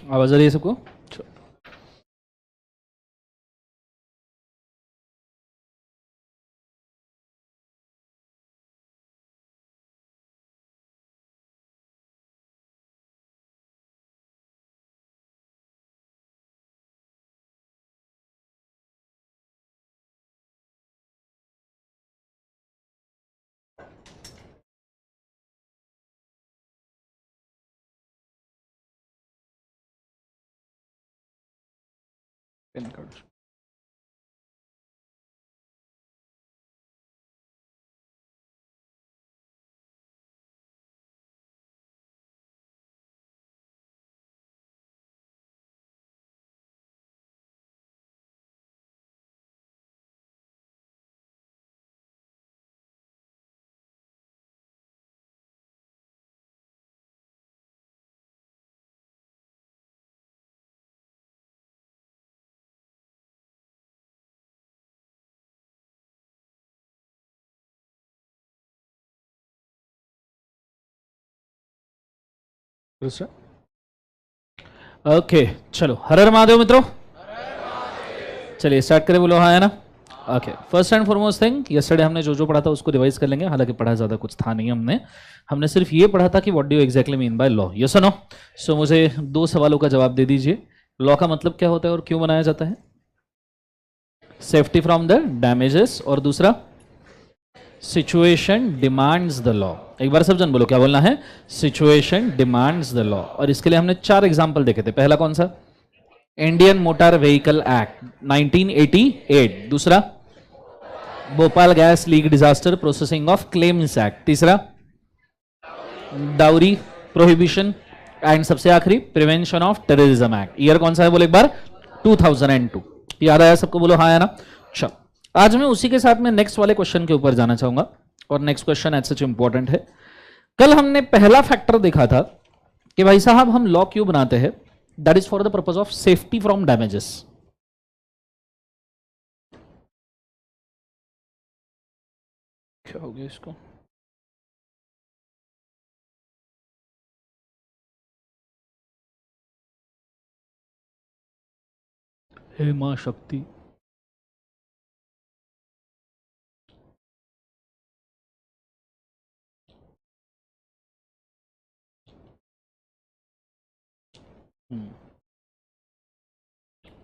आवाज आ रही है सबको? Pin code. ओके चलो, हर हर महादेव मित्रों। चलिए स्टार्ट करें, बोलो हाँ है ना। Okay, first and foremost thing, yesterday हमने जो जो पढ़ा था उसको रिवाइज कर लेंगे। हालांकि पढ़ा ज़्यादा कुछ था नहीं, हमने सिर्फ ये पढ़ा था कि what do you exactly mean by law, yes और नो। सो मुझे दो सवालों का जवाब दे दीजिए। लॉ का मतलब क्या होता है और क्यों बनाया जाता है? सेफ्टी फ्रॉम द डैमेजेस, और दूसरा सिचुएशन डिमांड्स द लॉ। एक बार सब जन बोलो, क्या बोलना है? Situation demands the law. और इसके लिए हमने 4 एग्जाम्पल देखे थे। पहला कौन सा? Indian motor vehicle act 1988। दूसरा Bhopal gas leak disaster processing of claims act. तीसरा डाउरी प्रोहिबिशन, एंड सबसे आखिरी prevention of terrorism act. Year कौन सा है बोले एक बार? 2002। याद आया सबको? बोलो हाँ है ना। चलो, आज मैं उसी के साथ में नेक्स्ट वाले क्वेश्चन के ऊपर जाना चाहूंगा, और next question as such important है। कल हमने पहला फैक्टर देखा था कि भाई साहब हम लॉ क्यों बनाते हैं, that is for the purpose of safety from damages. क्या हो गया इसको? हे मां शक्ति।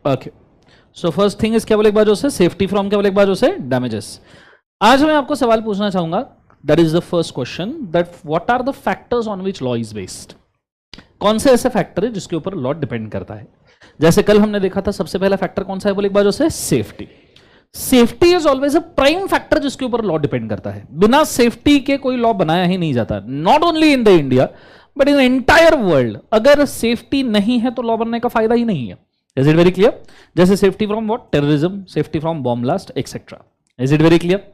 Okay, so first thing is क्या बोले एक बार जो से सेफ्टी फ्रॉम, क्या बोले एक बार जो से डैमेजेस। आज मैं आपको सवाल पूछना चाहूंगा, that is the first question, that what are the factors on which law is based. कौन से ऐसे फैक्टर है जिसके ऊपर लॉ डिपेंड करता है? जैसे कल हमने देखा था, सबसे पहला फैक्टर कौन सा है बोले एक बार जो से? Safety. Safety is always a prime factor जिसके ऊपर लॉ डिपेंड करता है। बिना सेफ्टी के कोई लॉ बनाया ही नहीं जाता, not only in the India but in the entire world. अगर सेफ्टी नहीं है तो लॉ बनने का फायदा ही नहीं है। Is it very clear? जैसे safety from what? Terrorism, safety from bomb blast etcetera. Is it very clear?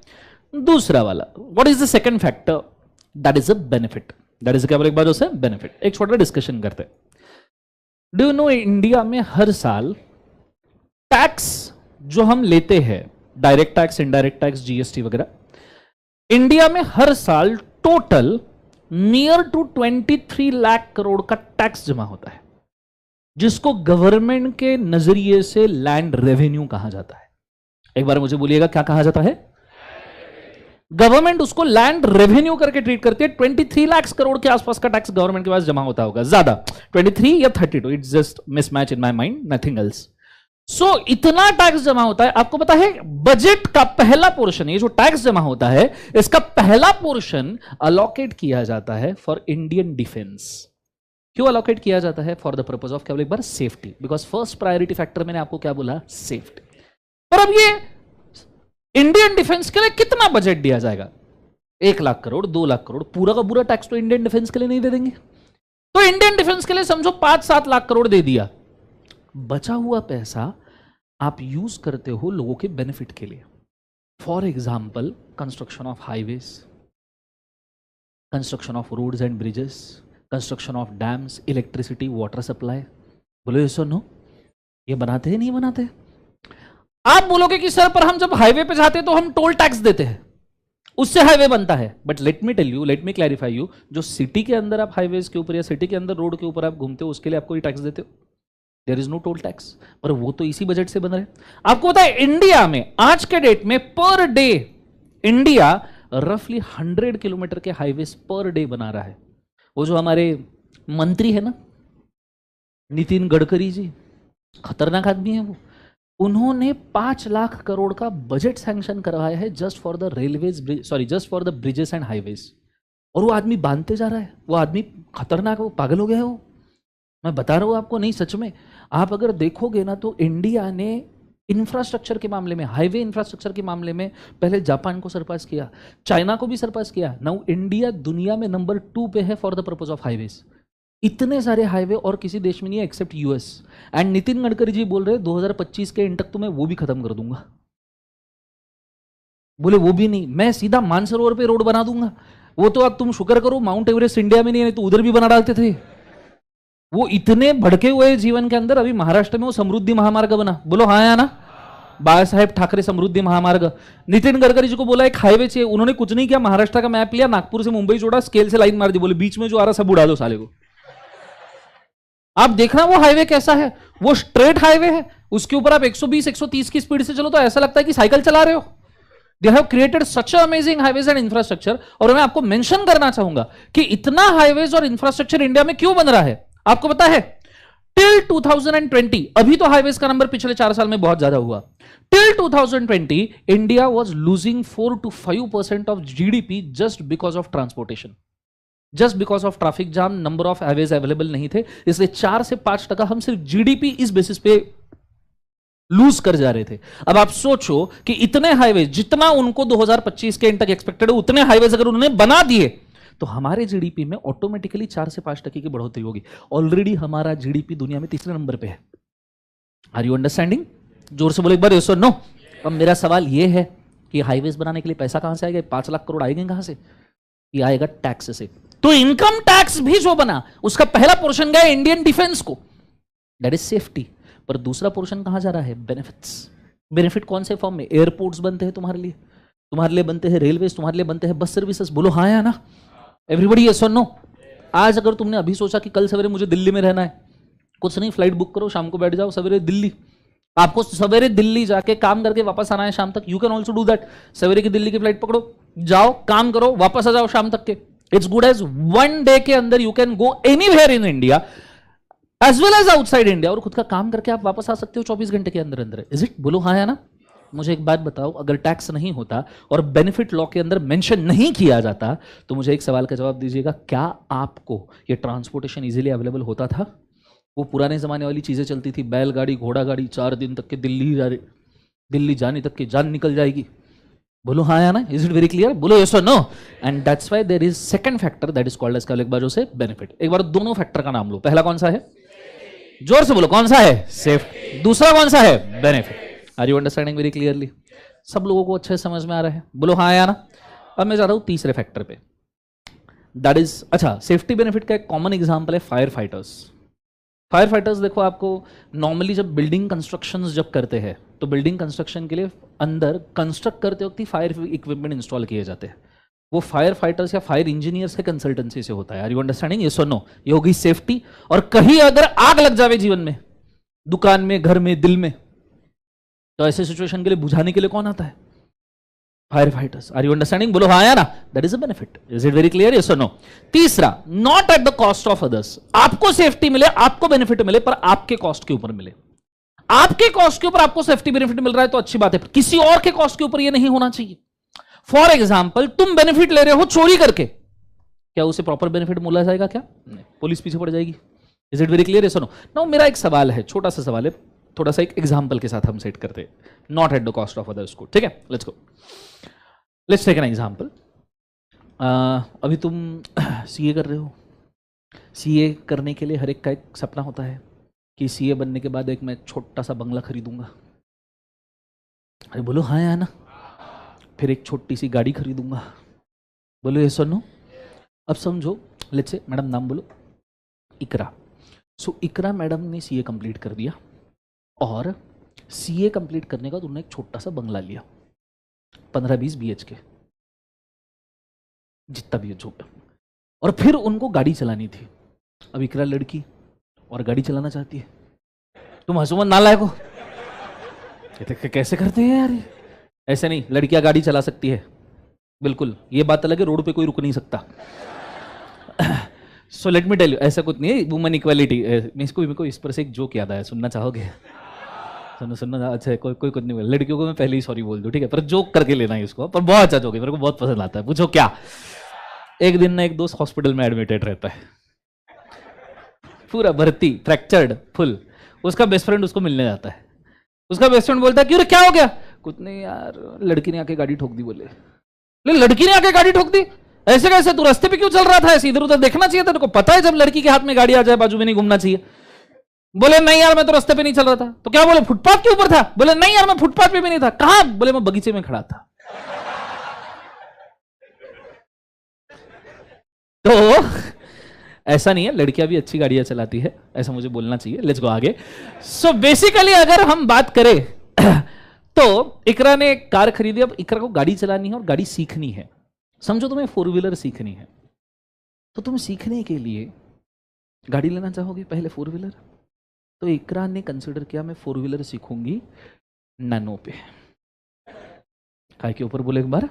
दूसरा वाला, what is the second factor? That is a benefit. That is क्या बोले एक बार जो से? बेनिफिट। एक छोटा डिस्कशन करते हैं। डू यू नो इंडिया में हर साल टैक्स जो हम लेते हैं, direct tax, indirect tax, GST वगैरह, इंडिया में हर साल total near to 23 lakh crore का टैक्स जमा होता है, जिसको गवर्नमेंट के नजरिए से लैंड रेवेन्यू कहा जाता है। एक बार मुझे बोलिएगा, क्या कहा जाता है? गवर्नमेंट उसको लैंड रेवेन्यू करके ट्रीट करती है। 23 लाख करोड़ के आसपास का टैक्स गवर्नमेंट के पास जमा होता होगा, ज्यादा 23 या 32, it's just mismatch in my mind, nothing else. So इतना टैक्स जमा होता है। आपको पता है बजट का पहला पोर्शन, ये जो टैक्स जमा होता है, इसका पहला पोर्शन अलोकेट किया जाता है फॉर इंडियन डिफेंस। क्यों अलोकेट किया जाता है? फॉर द पर्पज ऑफ क्या बोले एक बार? Safety. Because first priority factor मैंने आपको क्या बोला? सेफ्टी। और अब ये इंडियन डिफेंस के लिए कितना बजट दिया जाएगा? 1 लाख करोड़, 2 लाख करोड़। पूरा का पूरा टैक्स तो इंडियन डिफेंस के लिए नहीं दे देंगे। तो इंडियन डिफेंस के लिए समझो 5-7 लाख करोड़ दे दिया। बचा हुआ पैसा आप यूज करते हो लोगों के बेनिफिट के लिए। For example, construction of highways, construction of roads and bridges, construction of dams, electricity, water supply. बोलो यस और नो? ये बनाते हैं नहीं बनाते? आप बोलोगे कि सर पर हम जब हाईवे पे जाते हैं तो हम टोल टैक्स देते हैं, उससे हाईवे बनता है। But let me tell you, let me clarify you, जो सिटी के अंदर आप हाईवेज के ऊपर या सिटी के अंदर रोड के ऊपर आप घूमते हो, उसके लिए आप कोई टैक्स देते हो? There is no toll tax, पर वो तो इसी बजट से बन रहे। आपको पता है इंडिया में आज के डेट में पर डे इंडिया रफली 100 किलोमीटर के हाईवेज पर डे बना रहा है। वो जो हमारे मंत्री है ना नितिन गडकरी जी, खतरनाक आदमी है वो, उन्होंने 5 लाख करोड़ का बजट सैंक्शन करवाया है just for the railways, sorry just for the bridges and highways. और वो आदमी बांधते जा रहा है, वो आदमी खतरनाक है, वो पागल हो गया है वो। मैं बता रहा हूं आपको, नहीं सच में आप अगर देखोगे ना तो इंडिया ने इंफ्रास्ट्रक्चर के मामले में, हाईवे इंफ्रास्ट्रक्चर के मामले में पहले जापान को सरपास किया, चाइना को भी सरपास किया। नाउ इंडिया दुनिया में नंबर 2 पे है for the purpose of highways. इतने सारे हाईवे और किसी देश में नहीं है except US. And Nitin Gadkari ji बोल रहे 2025 के एंड तक तो मैं वो भी खत्म कर दूंगा। बोले वो भी नहीं, मैं सीधा मानसरोवर पे रोड बना दूंगा। वो तो अब तुम शुक्र करो माउंट एवरेस्ट इंडिया में नहीं है, तो उधर भी बना डालते थे। वो इतने भड़के हुए जीवन के अंदर अभी महाराष्ट्र में वो समृद्धि महामार्ग बना, बोलो हाँ या ना, बाला साहेब ठाकरे समृद्धि महामार्ग। नितिन गडकरी जी को बोला एक हाईवे चाहिए, उन्होंने कुछ नहीं किया, महाराष्ट्र का मैप लिया, नागपुर से मुंबई जोड़ा, स्केल से लाइन मार दी, बोले बीच में जो आ रहा सब उड़ा दो साले को। आप देखना वो हाईवे कैसा है, वो स्ट्रेट हाईवे है, उसके ऊपर आप 120 130 की स्पीड से चलो तो ऐसा लगता है कि साइकिल चला रहे हो। They have created such amazing highways and infrastructure. और मैं आपको मेंशन करना चाहूंगा कि इतना हाईवेज और इंफ्रास्ट्रक्चर इंडिया में क्यों बन रहा है। आपको पता है टिल 2020, अभी तो हाईवेज का नंबर पिछले 4 साल में बहुत ज्यादा हुआ, till 2020 India was losing 4 to 5% of GDP just because of transportation, just because of traffic jam, number of highways available नहीं थे, इसलिए 4 से 5% हम सिर्फ जीडीपी इस बेसिस पे लूज कर जा रहे थे। अब आप सोचो कि इतने हाईवेज जितना उनको 2025 के एंड तक एक्सपेक्टेड है, उतने हाईवेज अगर उन्होंने बना दिए तो हमारे जीडीपी में ऑटोमेटिकली 4 से 5% की बढ़ोतरी होगी। ऑलरेडी हमारा जीडीपी दुनिया में 3रे नंबर पे है। Are you understanding? जोर से बोलो एक बार यस और नो। अब मेरा सवाल यह है कि हाईवेज बनाने के लिए पैसा कहां से आएगा? 5 लाख करोड़ आएंगे कहां से? ये आएगा टैक्स से। तो इनकम टैक्स भी जो बना उसका पहला पोर्शन गया इंडियन डिफेंस को, दैट इज सेफ्टी। पर दूसरा पोर्शन कहां जा रहा है? बेनिफिट्स। बेनिफिट कौन से फॉर्म में? एयरपोर्ट्स बनते हैं तुम्हारे लिए बनते हैं रेलवेज, तुम्हारे लिए बनते हैं बस सर्विसेज। बोलो हाँ या ना, एवरीबॉडी यस और नो। आज अगर तुमने अभी सोचा कि कल सवेरे मुझे दिल्ली में रहना है, कुछ नहीं, फ्लाइट बुक करो, शाम को बैठ जाओ, सवेरे दिल्ली। आपको सवेरे दिल्ली जाके काम करके वापस आना है शाम तक, you can also do that. सवेरे की दिल्ली की फ्लाइट पकड़ो, जाओ काम करो, वापस आ जाओ शाम तक के। इट्स गुड एज 1 डे के अंदर you can go anywhere in India as well as outside India, और खुद का काम करके आप वापस आ सकते हो 24 घंटे के अंदर अंदर। Is it? बोलो हाँ या ना। मुझे एक बात बताओ, अगर टैक्स नहीं होता और बेनिफिट लॉ के अंदर मेंशन नहीं किया जाता तो मुझे एक सवाल का जवाब दीजिएगा, क्या आपको ये ट्रांसपोर्टेशन इजीली अवेलेबल होता था? वो पुराने जमाने वाली चीजें चलती थी, बैलगाड़ी, घोड़ा गाड़ी, 4 दिन तक के दिल्ली जाने तक की जान निकल जाएगी। बोलो हाँ या ना। Is it very clear? बोलो यस और no. And that's why there is second factor that is called as, एक बार से बेनिफिट। एक बार दोनों फैक्टर का नाम लो। पहला कौन सा है? जोर से बोलो, कौन सा है? सेफ्टी। दूसरा कौन सा है? Benefit. Are you understanding very clearly? सब लोगों को अच्छे समझ में आ रहा है? बोलो हाँ या ना। अब मैं जा रहा हूं तीसरे फैक्टर पे, दैट इज, अच्छा, सेफ्टी बेनिफिट का एक कॉमन एग्जांपल है फायर फाइटर्स। फायर फाइटर्स देखो, आपको नॉर्मली जब बिल्डिंग कंस्ट्रक्शन जब करते हैं तो बिल्डिंग कंस्ट्रक्शन के लिए अंदर कंस्ट्रक्ट करते वक्त ही फायर इक्विपमेंट इंस्टॉल किए जाते हैं। वो फायर फाइटर्स या फायर इंजीनियर्स के कंसल्टेंसी से होता है। Are you understanding? यस और नो। ये होगी सेफ्टी। और कहीं अगर आग लग जावे जीवन में, दुकान में, घर में, दिल में, तो ऐसे सिचुएशन के लिए बुझाने के लिए कौन आता है? Fire fighters. Are you understanding? बोलो हाँ या ना। That is a benefit. Is it very clear? Yes और नो। तीसरा, not at the cost of others. आपको सेफ्टी मिले, आपको बेनिफिट मिले, पर आपके कॉस्ट के ऊपर मिले। आपके कॉस्ट के ऊपर आपको सेफ्टी बेनिफिट मिल रहा है तो अच्छी बात है, किसी और के कॉस्ट के ऊपर यह नहीं होना चाहिए। फॉर एग्जाम्पल, तुम बेनिफिट ले रहे हो चोरी करके, क्या उसे प्रॉपर बेनिफिट मिला जाएगा? क्या नहीं, पुलिस पीछे पड़ जाएगी। Is it very clear? Yes और नो। नाउ मेरा एक सवाल है, छोटा सा सवाल है, थोड़ा सा एक एग्जाम्पल के साथ हम सेट करते हैं, not at the cost of others को। ठीक है, let's go, let's take an example. अभी तुम सीए कर रहे हो। सीए करने के लिए हर एक का एक सपना होता है कि सीए बनने के बाद एक मैं छोटा सा बंगला खरीदूंगा। अरे बोलो हाँ या ना। फिर एक छोटी सी गाड़ी खरीदूंगा। बोलो यस और नो। अब समझो, लेट्स से मैडम नाम बोलो, इकरा। सो इकरा मैडम ने सीए कंप्लीट कर दिया और सीए कंप्लीट करने के बाद उन्होंने एक छोटा सा बंगला लिया, 15-20 BHK, जितना भी जो, और फिर उनको गाड़ी चलानी थी। अब इकरा लड़की और गाड़ी चलाना चाहती है, तुम हंसो मत, नालायक हो। कैसे करते हैं यार? ऐसे नहीं, लड़कियां गाड़ी चला सकती है बिल्कुल, ये बात अलग है, रोड पे कोई रुक नहीं सकता। So let me tell you, ऐसा कुछ नहीं है, वुमन इक्वालिटी। मेरे को इस पर से एक जोक याद आया, सुनना चाहोगे? सुनो सुनना, अच्छा कोई कुछ नहीं बोला, लड़कियों को मैं पहले ही सॉरी बोल दूं, ठीक है, पर जोक करके लेना है इसको, पर बहुत अच्छा जोक है, मेरे को बहुत पसंद आता है। पूछो क्या? एक दिन ना एक दोस्त हॉस्पिटल में एडमिटेड रहता है, पूरा भर्ती, फ्रैक्चर्ड फुल। उसका बेस्ट फ्रेंड उसको मिलने जाता है। उसका बेस्ट फ्रेंड बोलता है क्यों रे, क्या हो गया? कुछ नहीं यार, लड़की ने आके गाड़ी ठोक दी। बोले लड़की ने आके गाड़ी ठोक दी? ऐसे कैसे? तू रास्ते पे क्यों चल रहा था? ऐसे इधर उधर देखना चाहिए था, तेरे को पता है जब लड़की के हाथ में गाड़ी आ जाए बाजू में नहीं घूमना चाहिए। बोले नहीं यार, मैं तो रास्ते पे नहीं चल रहा था। तो क्या बोले, फुटपाथ के ऊपर था? बोले नहीं यार, मैं फुटपाथ पे भी नहीं था। कहां? बोले मैं बगीचे में खड़ा था। तो ऐसा नहीं है, लड़कियां भी अच्छी गाड़ियां चलाती है, ऐसा मुझे बोलना चाहिए। लेट्स गो आगे। सो बेसिकली अगर हम बात करें तो इकरा ने कार खरीदी। अब इकरा को गाड़ी चलानी है और गाड़ी सीखनी है। समझो तुम्हें 4 व्हीलर सीखनी है, तो तुम सीखने के लिए गाड़ी लेना चाहोगे पहले 4 व्हीलर। तो इकरा ने कंसिडर किया मैं 4 व्हीलर सीखूंगी नैनो पे। काय के ऊपर बोले एक बार?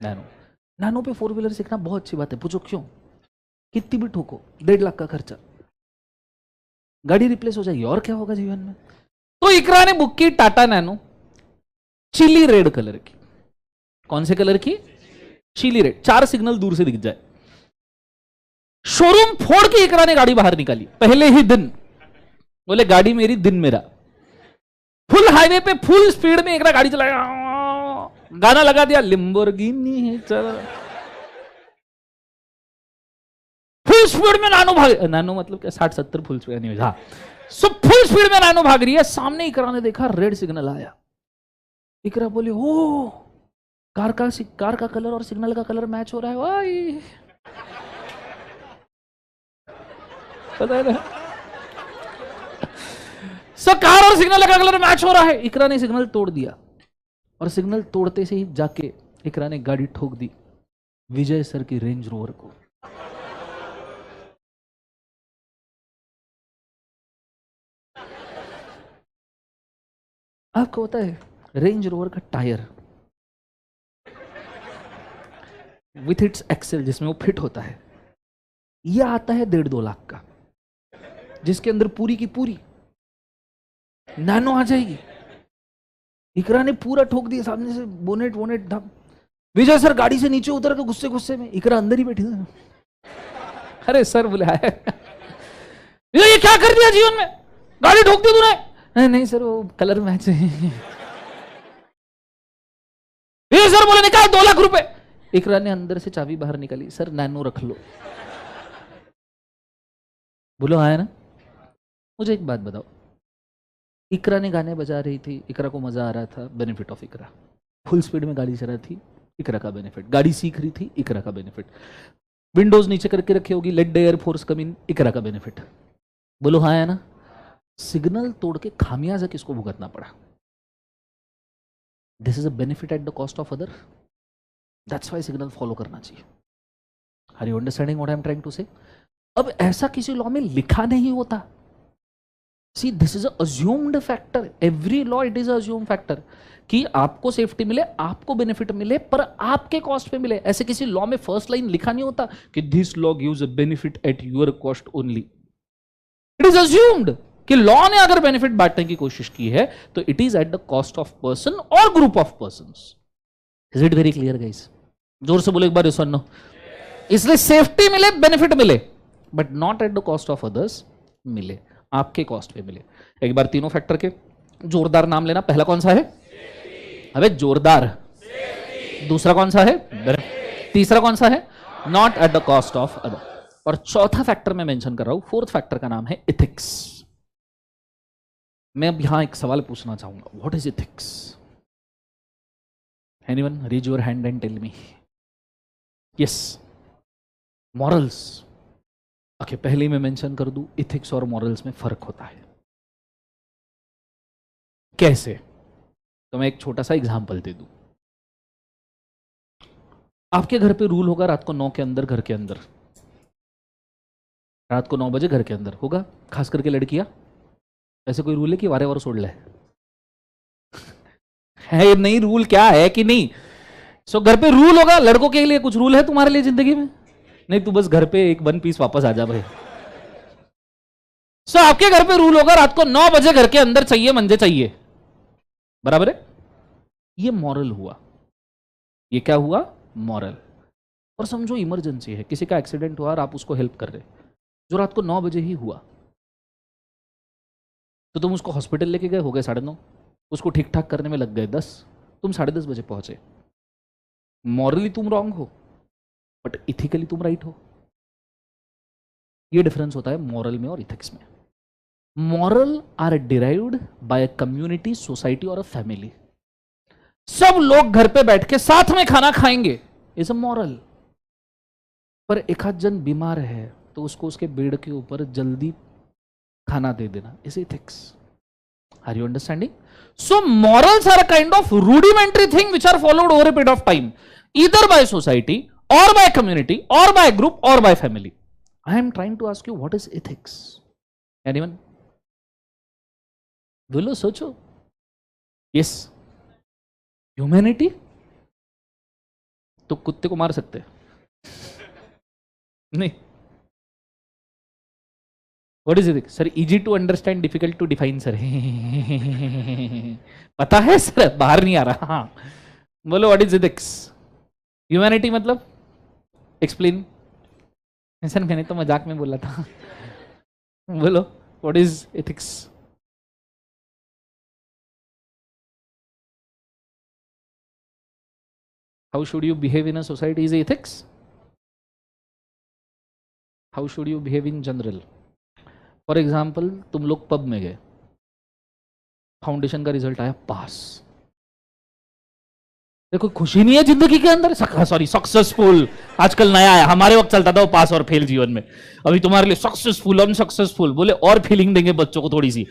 नैनो। नैनो पे 4 व्हीलर सीखना बहुत अच्छी बात है। पूछो क्यों? कितनी भी ठोको, 1.5 लाख का खर्चा, गाड़ी रिप्लेस हो जाएगी, और क्या होगा जीवन में। तो इकरा ने बुक की Tata Nano, chilli red colour की। कौन से कलर की? चिली रेड, 4 सिग्नल दूर से दिख जाए। शोरूम फोड़ के इकरा ने गाड़ी बाहर निकाली पहले ही दिन। बोले गाड़ी मेरी, दिन मेरा। फुल हाईवे पे फुल स्पीड में इकरा गाड़ी चलाया, गाना लगा दिया, लिम्बोर्गिनी है चल। फुल स्पीड में नानो भाग, नानो मतलब क्या, 60-70 फुल स्पीड नहीं। हाँ, सो फुल स्पीड में नानो भाग रही है। सामने इकरा ने देखा रेड सिग्नल आया। इकरा बोले ओ, कार का कलर और सिग्नल का कलर मैच हो रहा है। भाई पता है ना, सो कार और सिग्नल का कलर मैच हो रहा है। इकरा ने सिग्नल तोड़ दिया और सिग्नल तोड़ते से ही जाके इकरा ने गाड़ी ठोक दी विजय सर की रेंज रोवर को। आपको पता है रेंज रोवर का टायर विथ इट्स एक्सेल, जिसमें वो फिट होता है, यह आता है 1.5-2 लाख का, जिसके अंदर पूरी की पूरी नैनो आ जाएगी। इकरा ने पूरा ठोक दिया, सामने से बोनेट वोनेट ढक। विजय सर गाड़ी से नीचे उतर के गुस्से गुस्से में, इकरा अंदर ही बैठी था। अरे सर बुलाया, ये क्या कर दिया जीवन में, गाड़ी ठोक दी तूने? नहीं सर, वो कलर मैच है। विजय सर बोले निकाल 2 लाख रुपए। इकरा ने अंदर से चाबी बाहर निकाली, सर नैनो रख लो। बोलो आया ना। मुझे एक बात बताओ, इकरा ने गाने बजा रही थी, इकरा को मजा आ रहा था, benefit of Iqra. Full speed में गाड़ी चला थी, इकरा का बेनिफिट। गाड़ी सीख रही थी, इकरा का बेनिफिट। विंडोज नीचे करके रखी होगी, लेट द एयर फोर्स कम इन, इकरा का बेनिफिट। बोलो हाँ है ना। सिग्नल तोड़ के खामियाजा किसको भुगतना पड़ा? This is a benefit at the cost of other. That's why signal follow करना चाहिए। Are you understanding what I am trying to say? अब ऐसा किसी लॉ में लिखा नहीं होता। See this is assumed factor, every law it is assume factor, कि आपको सेफ्टी मिले, आपको बेनिफिट मिले, पर आपके कॉस्ट पे मिले। ऐसे किसी लॉ में फर्स्ट लाइन लिखा नहीं होता कि this law gives a benefit at your cost only. It is assumed कि लॉ ने अगर बेनिफिट बांटने की कोशिश की है तो it is at the cost of person और group of persons. Is it very clear guys? जोर से बोलो एक बार, सुनो। इसलिए सेफ्टी मिले, बेनिफिट मिले, but not at the cost of others मिले, आपके कॉस्ट पे मिले। एक बार तीनों फैक्टर के जोरदार नाम लेना। पहला कौन सा है? अबे जोरदार। दूसरा कौन सा है? तीसरा कौन सा है? Not at the cost of other. और चौथा फैक्टर मैं मेंशन कर रहा हूं, फोर्थ फैक्टर का नाम है इथिक्स। मैं अब यहां एक सवाल पूछना चाहूंगा, what is ethics? Anyone raise your hand and tell me. Yes, morals. Okay, पहले मैं मेंशन कर दूं, इथिक्स और मॉरल्स में फर्क होता है। कैसे? तो मैं एक छोटा सा एग्जांपल दे दूं। आपके घर पे रूल होगा रात को 9 के अंदर घर के अंदर, रात को 9 बजे घर के अंदर होगा, खास करके लड़कियां ऐसे कोई रूल है कि वारे वार सोड ले है नहीं, रूल क्या है कि नहीं? सो घर पे रूल होगा, लड़कों के लिए कुछ रूल है तुम्हारे लिए जिंदगी में? नहीं, तू बस घर पे एक 1 पीस वापस आ जा भाई। सो आपके घर पे रूल होगा, रात को 9 बजे घर के अंदर चाहिए, मंजे चाहिए, बराबर है? ये मॉरल हुआ। ये क्या हुआ? मॉरल। और समझो इमरजेंसी है, किसी का एक्सीडेंट हुआ और आप उसको हेल्प कर रहे, जो रात को 9 बजे ही हुआ, तो तुम उसको हॉस्पिटल लेके गए, हो गए 9:30, उसको ठीक ठाक करने में लग गए 10, तुम 10:30 बजे पहुंचे। मॉरली तुम रॉन्ग हो, बट इथिकली तुम राइट हो। ये डिफरेंस होता है मॉरल में और इथिक्स में। Moral are derived by a community, society और अ फैमिली। सब लोग घर पे बैठ के साथ में खाना खाएंगे, इज अ मॉरल। पर एक आध जन बीमार है तो उसको उसके बेड के ऊपर जल्दी खाना दे देना, is ethics. Are you understanding? So morals are a kind of rudimentary thing which are followed over a period of time, either by society or by community or by group or by family. I am trying to ask you, what is ethics? Anyone? बोलो, सोचो। Yes. Humanity? तो कुत्ते को मार सकते नहीं। What is ethics? Sir, easy to understand, difficult to define, sir. पता है सर, बाहर नहीं आ रहा। हाँ बोलो, what is ethics? ह्यूमैनिटी मतलब एक्सप्लेन। सर मैंने तो मजाक में बोला था। बोलो, what is ethics? How should you behave in a society is ethics? How should you behave in general? For example, तुम लोग पब में गए, फाउंडेशन का रिजल्ट आया पास, कोई खुशी नहीं है जिंदगी के अंदर? सॉरी, सक्सेसफुल आजकल नया है, हमारे वक्त चलता था वो पास और फेल जीवन में, अभी तुम्हारे लिए सक्सेसफुल, अनसक्सेसफुल, बोले और फीलिंग देंगे बच्चों को थोड़ी सी।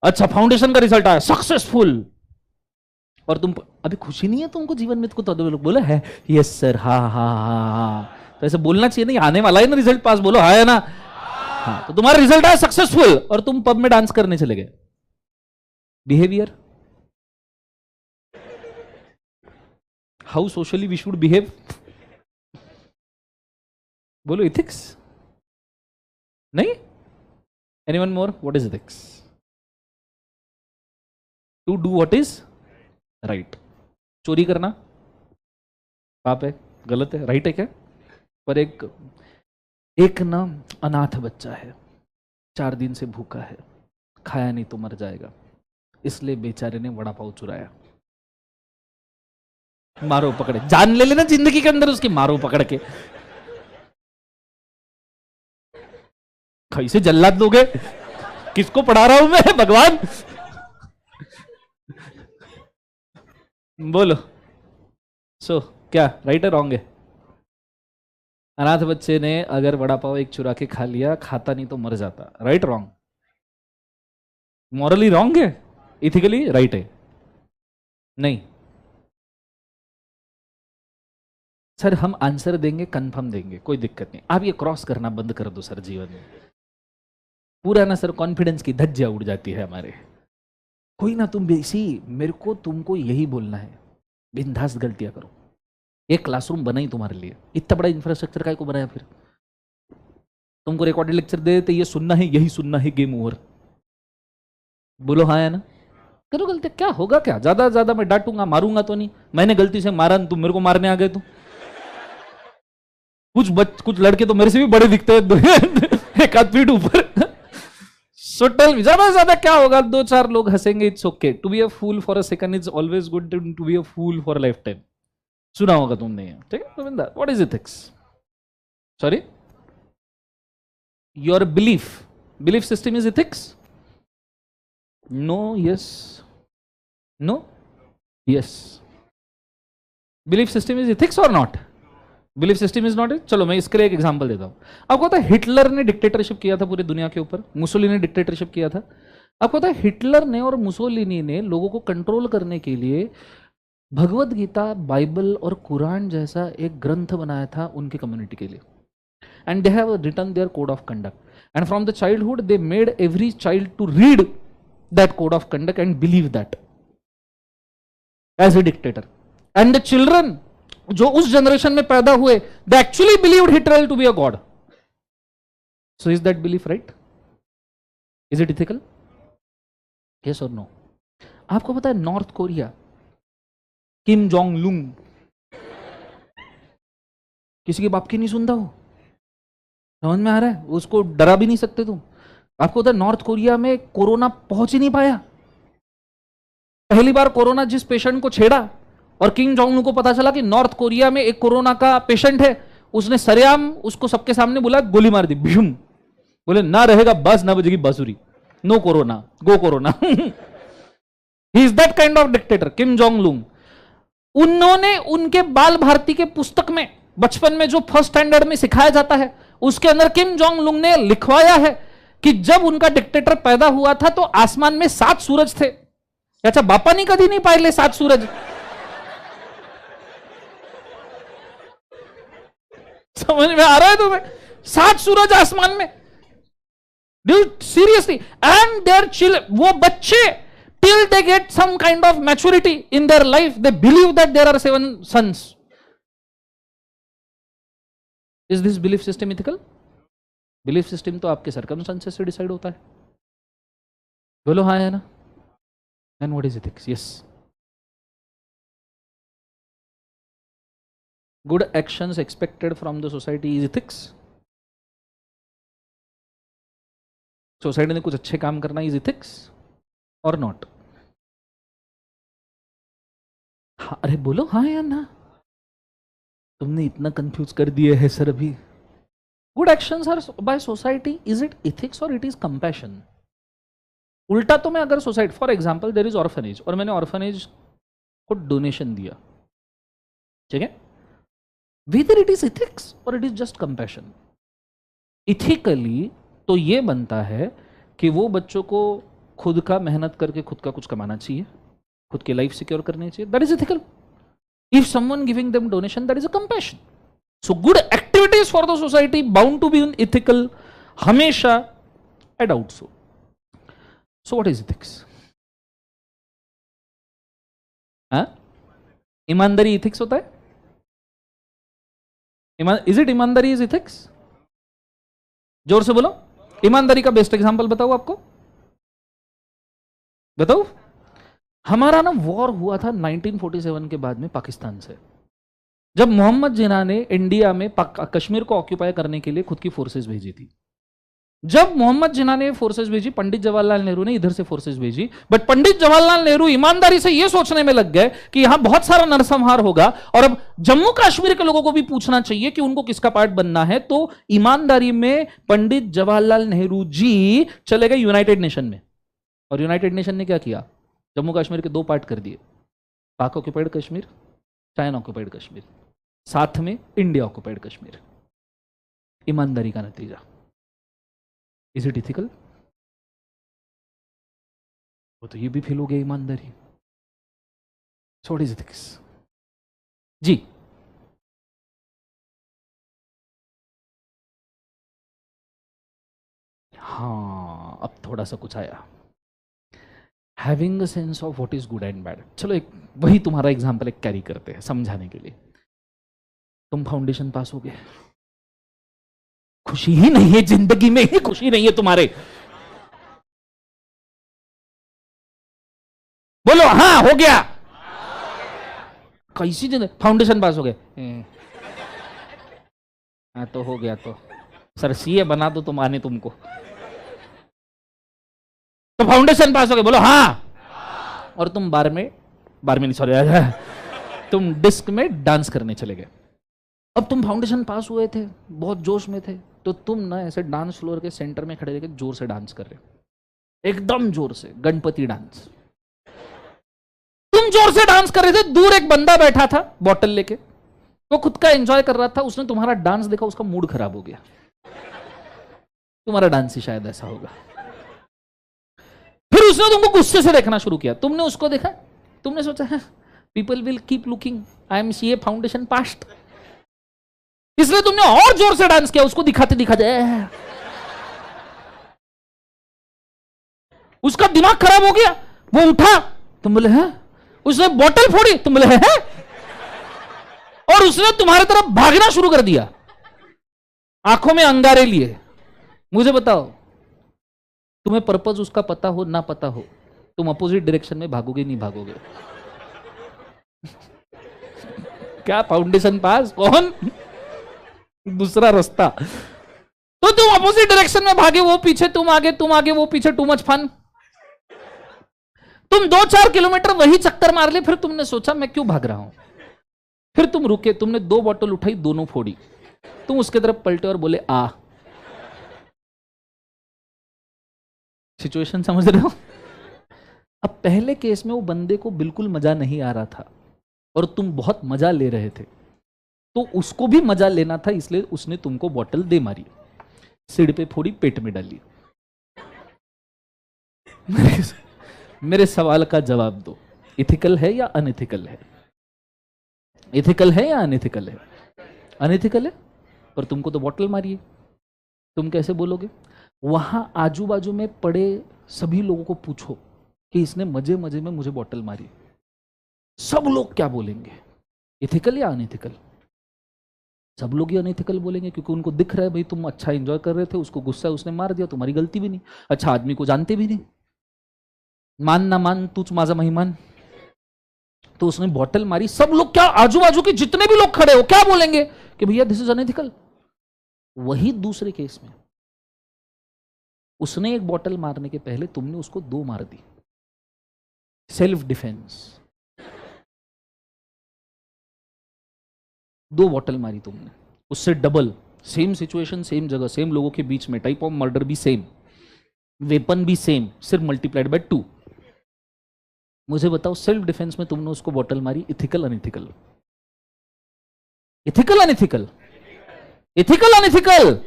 अच्छा, फाउंडेशन का रिजल्ट आया सक्सेसफुल, और तुम अभी खुशी नहीं है तुमको जीवन में? तो लोग बोले है, यस सर, हाँ हाँ हाँ हाँ। तो ऐसे बोलना चाहिए नहीं, आने वाला है ना रिजल्ट, पास बोलो, हाँ है ना? हाँ, तो तुम्हारा रिजल्ट आया सक्सेसफुल और तुम पब में डांस करने चले गए। Behaviour, how socially we should behave? बोलो, इथिक्स? नहीं? Anyone more? What is ethics? To do what is right. चोरी करना पाप है, गलत है, राइट है क्या? पर एक ना अनाथ बच्चा है, 4 दिन से भूखा है, खाया नहीं तो मर जाएगा, इसलिए बेचारे ने वड़ा पाव चुराया। मारो पकड़े, जान ले लेना जिंदगी के अंदर उसकी, मारो पकड़ के। कैसे जल्लाद लोगे? किसको पढ़ा रहा हूं मैं भगवान? बोलो, सो क्या राइट है रॉन्ग है? अनाथ बच्चे ने अगर वड़ा पाव एक चुरा के खा लिया, खाता नहीं तो मर जाता, राइट रॉन्ग? मॉरली रॉन्ग है, इथिकली राइट है? नहीं सर, हम आंसर देंगे, कंफर्म देंगे, कोई दिक्कत नहीं। आप ये क्रॉस करना बंद कर दो सर जीवन में। पूरा ना सर कॉन्फिडेंस की धज्जियां उड़ जाती है हमारे। कोई ना, तुम बेसी, मेरे को तुमको यही बोलना है, बिंदास गलतियां करो। एक क्लासरूम बना ही तुम्हारे लिए, इतना बड़ा इंफ्रास्ट्रक्चर काय को बनाया फिर? तुमको रिकॉर्डेड लेक्चर दे देते, ये सुनना है, यही सुनना है, गेम ओवर। बोलो हाँ है ना? करो गलती, क्या होगा? क्या ज्यादा ज्यादा मैं डांटूंगा, मारूंगा तो नहीं। मैंने गलती से मारा, तुम मेरे को मारने आ गए। तो कुछ लड़के तो मेरे से भी बड़े दिखते हैं, एक आध फीट ऊपर। सो टेल मी, ज्यादा ज्यादा क्या होगा? 2-4 लोग हंसेंगे, it's okay. To be a fool for a second is always good to be a fool for a life time. सुना होगा तुमने, ठीक है? Ravinder, what is ethics? Sorry, your belief system is ethics? No, yes, no, yes. Belief system is ethics और not? Belief system is not. चलो मैं इसके लिए एक एग्जांपल देता हूं। आपको पता है हिटलर ने डिक्टेटरशिप किया था पूरी दुनिया के ऊपर, मुसोलिनी ने डिक्टेटरशिप किया था। आपको पता है हिटलर ने और मुसोलिनी ने लोगों को कंट्रोल करने के लिए भगवत गीता, बाइबल और कुरान जैसा एक ग्रंथ बनाया था उनकी कम्युनिटी के लिए। And they have written their code of conduct, and from the childhood they made every child to read that code of conduct and believe that as a dictator. And the children जो उस generation में पैदा हुए, they actually believed Hitler to be a god. So is that belief right? Is it ethical? Yes or no? आपको पता है north Korea, किम Jong लुंग, किसी के बाप की नहीं सुनता वो, समझ में आ रहा है? उसको डरा भी नहीं सकते तुम। आपको पता है नॉर्थ कोरिया में कोरोना पहुंच ही नहीं पाया। पहली बार कोरोना जिस पेशेंट को छेड़ा और किम जोंग उन को पता चला कि नॉर्थ कोरिया में एक कोरोना का पेशेंट है, उसने सरेआम उसको सबके सामने बोला, गोली मार दी, भीम, बोले ना रहेगा बस, ना बजेगी बांसुरी, no corona, go corona. He is that kind of dictator, Kim Jong लुंग। उन्होंने उनके बाल भारती के पुस्तक में बचपन में जो फर्स्ट स्टैंडर्ड में सिखाया जाता है, उसके अंदर किम जोंग लुंग ने लिखवाया है कि जब उनका डिक्टेटर पैदा हुआ था तो आसमान में 7 सूरज थे। अच्छा, बापा नहीं कभी नहीं पाए 7 सूरज? समझ में आ रहा है तुम्हें? 7 सूरज आसमान में, सीरियसली। एंड देयर चिल्ड्रन, वो बच्चे till they get some kind of maturity in their life, they believe that there are 7 suns. Is this belief system ethical? Belief system तो आपके circumstances से डिसाइड होता है। बोलो हाँ है ना? And what is ethics? Yes. Good actions expected from the society is ethics. Society ने कुछ अच्छे काम करना is ethics or not? हाँ, अरे बोलो हाँ या ना? तुमने इतना कंफ्यूज कर दिए है सर अभी। Good actions are by society, is it ethics और इट इज कंपैशन? उल्टा तो मैं अगर society, for example there is orphanage और मैंने ऑर्फनेज को डोनेशन दिया, ठीक है, वेदर इट इज इथिक्स और it is just compassion? Ethically तो ये बनता है कि वो बच्चों को खुद का मेहनत करके खुद का कुछ कमाना चाहिए, खुद की लाइफ सिक्योर करनी चाहिए, that is ethical. If someone giving them donation, that is a compassion. So good activities for the society bound to be ethical. हमेशा I doubt so. So what is ethics? हाँ? ईमानदारी ethics होता है? Is it ईमानदारी is ethics? जोर से बोलो। ईमानदारी का बेस्ट एग्जांपल बताओ आपको, बताओ। हमारा ना वॉर हुआ था 1947 के बाद में पाकिस्तान से, जब मोहम्मद जिन्ना ने इंडिया में कश्मीर को ऑक्यूपाई करने के लिए खुद की फोर्सेस भेजी थी। जब मोहम्मद जिन्ना ने फोर्सेस भेजी, पंडित जवाहरलाल नेहरू ने इधर से फोर्सेस भेजी, बट पंडित जवाहरलाल नेहरू ईमानदारी से यह सोचने में लग गए कि यहां बहुत सारा नरसंहार होगा और अब जम्मू कश्मीर के लोगों को भी पूछना चाहिए कि उनको किसका पार्ट बनना है। तो ईमानदारी में पंडित जवाहरलाल नेहरू जी चले गए यूनाइटेड नेशन में, और यूनाइटेड नेशन ने क्या किया? जम्मू कश्मीर के 2 पार्ट कर दिए, Pak occupied Kashmir, China occupied Kashmir, साथ में इंडिया ऑक्यूपाइड कश्मीर। ईमानदारी का नतीजा। Is it ethical? वो तो ये भी फेल हो गया ईमानदारी। So what is ethics? जी हाँ, अब थोड़ा सा कुछ आया। Having a sense of what is good and bad. चलो एक वही तुम्हारा एग्जाम्पल एक कैरी करते हैं समझाने के लिए। तुम फाउंडेशन पास हो गए, खुशी ही नहीं है जिंदगी में, ही खुशी नहीं है तुम्हारे। बोलो हाँ हो गया। कैसी जिंदगी? फाउंडेशन पास हो गए, हाँ तो हो गया। तो सर सीए बना दो तुम, आने तुमको तो फाउंडेशन पास हो गए, बोलो हाँ। और तुम बार में नहीं, सॉरी, तुम डिस्क में डांस करने चले गए। अब तुम फाउंडेशन पास हुए थे, बहुत जोश में थे, तो तुम ना ऐसे डांस फ्लोर के सेंटर में खड़े रहकर जोर से डांस कर रहे, एकदम जोर से, गणपति डांस। तुम जोर से डांस कर रहे थे, दूर एक बंदा बैठा था बॉटल लेके, वो खुद का एंजॉय कर रहा था, उसने तुम्हारा डांस देखा, उसका मूड खराब हो गया। तुम्हारा डांस ही शायद ऐसा होगा। फिर उसने तुमको गुस्से से देखना शुरू किया, तुमने उसको देखा, तुमने सोचा people will keep looking, I am CA foundation past, इसलिए तुमने और जोर से डांस किया उसको दिखाते दिखाते। उसका दिमाग खराब हो गया, वो उठा, तुम बोले हैं, उसने बोतल फोड़ी, तुम बोले हैं, और उसने तुम्हारे तरफ भागना शुरू कर दिया, आंखों में अंगारे लिए। मुझे बताओ, तुम्हें पर्पस उसका पता हो ना पता हो, तुम अपोजिट डायरेक्शन में भागोगे नहीं भागोगे? क्या फाउंडेशन पास, कौन दूसरा रास्ता, तो तुम अपोजिट डायरेक्शन में भागे, वो पीछे, तुम आगे वो पीछे, टू मच फन। तुम 2-4 किलोमीटर वही चक्कर मार ले, फिर तुमने सोचा मैं क्यों भाग रहा हूं, फिर तुम रुके, तुमने 2 बोतल उठाई, दोनों फोड़ी, तुम उसके तरफ पलटे और बोले आ। सिचुएशन समझ रहे हो? अब पहले केस में वो बंदे को बिल्कुल मजा नहीं आ रहा था और तुम बहुत मजा ले रहे थे, तो उसको भी मजा लेना था, इसलिए उसने तुमको बोतल दे मारी, सिर पे फोड़ी, पेट में डाली। मेरे सवाल का जवाब दो, इथिकल है या अनइथिकल है? इथिकल है या अनइथिकल है? अनइथिकल है, पर तुमको तो बोतल मारी है, तुम कैसे बोलोगे? वहां आजू बाजू में पड़े सभी लोगों को पूछो कि इसने मजे मजे में मुझे बोतल मारी, सब लोग क्या बोलेंगे, इथिकल या अनइथिकल? सब लोग ही अनइथिकल बोलेंगे, क्योंकि उनको दिख रहा है भाई तुम अच्छा एंजॉय कर रहे थे, उसको गुस्सा है, उसने मार दिया, तुम्हारी गलती भी नहीं, अच्छा आदमी को जानते भी नहीं, मान ना मान तूच माझा मेहमान, तो उसने बोतल मारी, सब लोग क्या, आजू बाजू के जितने भी लोग खड़े हो क्या बोलेंगे कि भैया दिस इज अनइथिकल। वही दूसरे केस में उसने एक बोतल मारने के पहले तुमने उसको 2 मार दी, सेल्फ डिफेंस, 2 बोतल मारी तुमने, उससे डबल, सेम सिचुएशन, सेम जगह, सेम लोगों के बीच में, टाइप ऑफ मर्डर भी सेम, वेपन भी सेम, सिर्फ मल्टीप्लाइड बाय 2। मुझे बताओ, सेल्फ डिफेंस में तुमने उसको बोतल मारी, ethical unethical? Ethical unethical? Ethical unethical?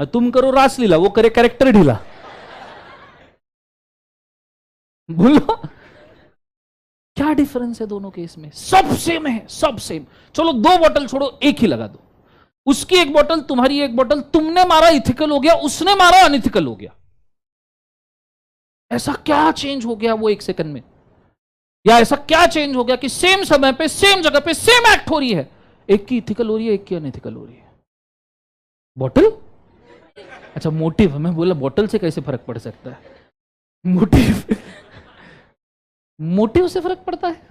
तुम करो रासलीला, वो करे कैरेक्टर ढीला, बोलो क्या डिफरेंस है दोनों केस में? सब सेम है, सब सेम। चलो 2 बोतल छोड़ो, एक ही लगा दो, उसकी 1 बोतल, तुम्हारी 1 बोतल, तुमने मारा इथिकल हो गया, उसने मारा अनइथिकल हो गया। ऐसा क्या चेंज हो गया वो 1 सेकंड में? या ऐसा क्या चेंज हो गया कि सेम समय पे, सेम जगह पे, सेम एक्ट हो रही है, एक की इथिकल हो रही है, एक की अनइथिकल हो रही है? बोतल, अच्छा मोटिव, मैं बोला बोतल से कैसे फर्क पड़ सकता है? मोटिव, मोटिव से फर्क पड़ता है,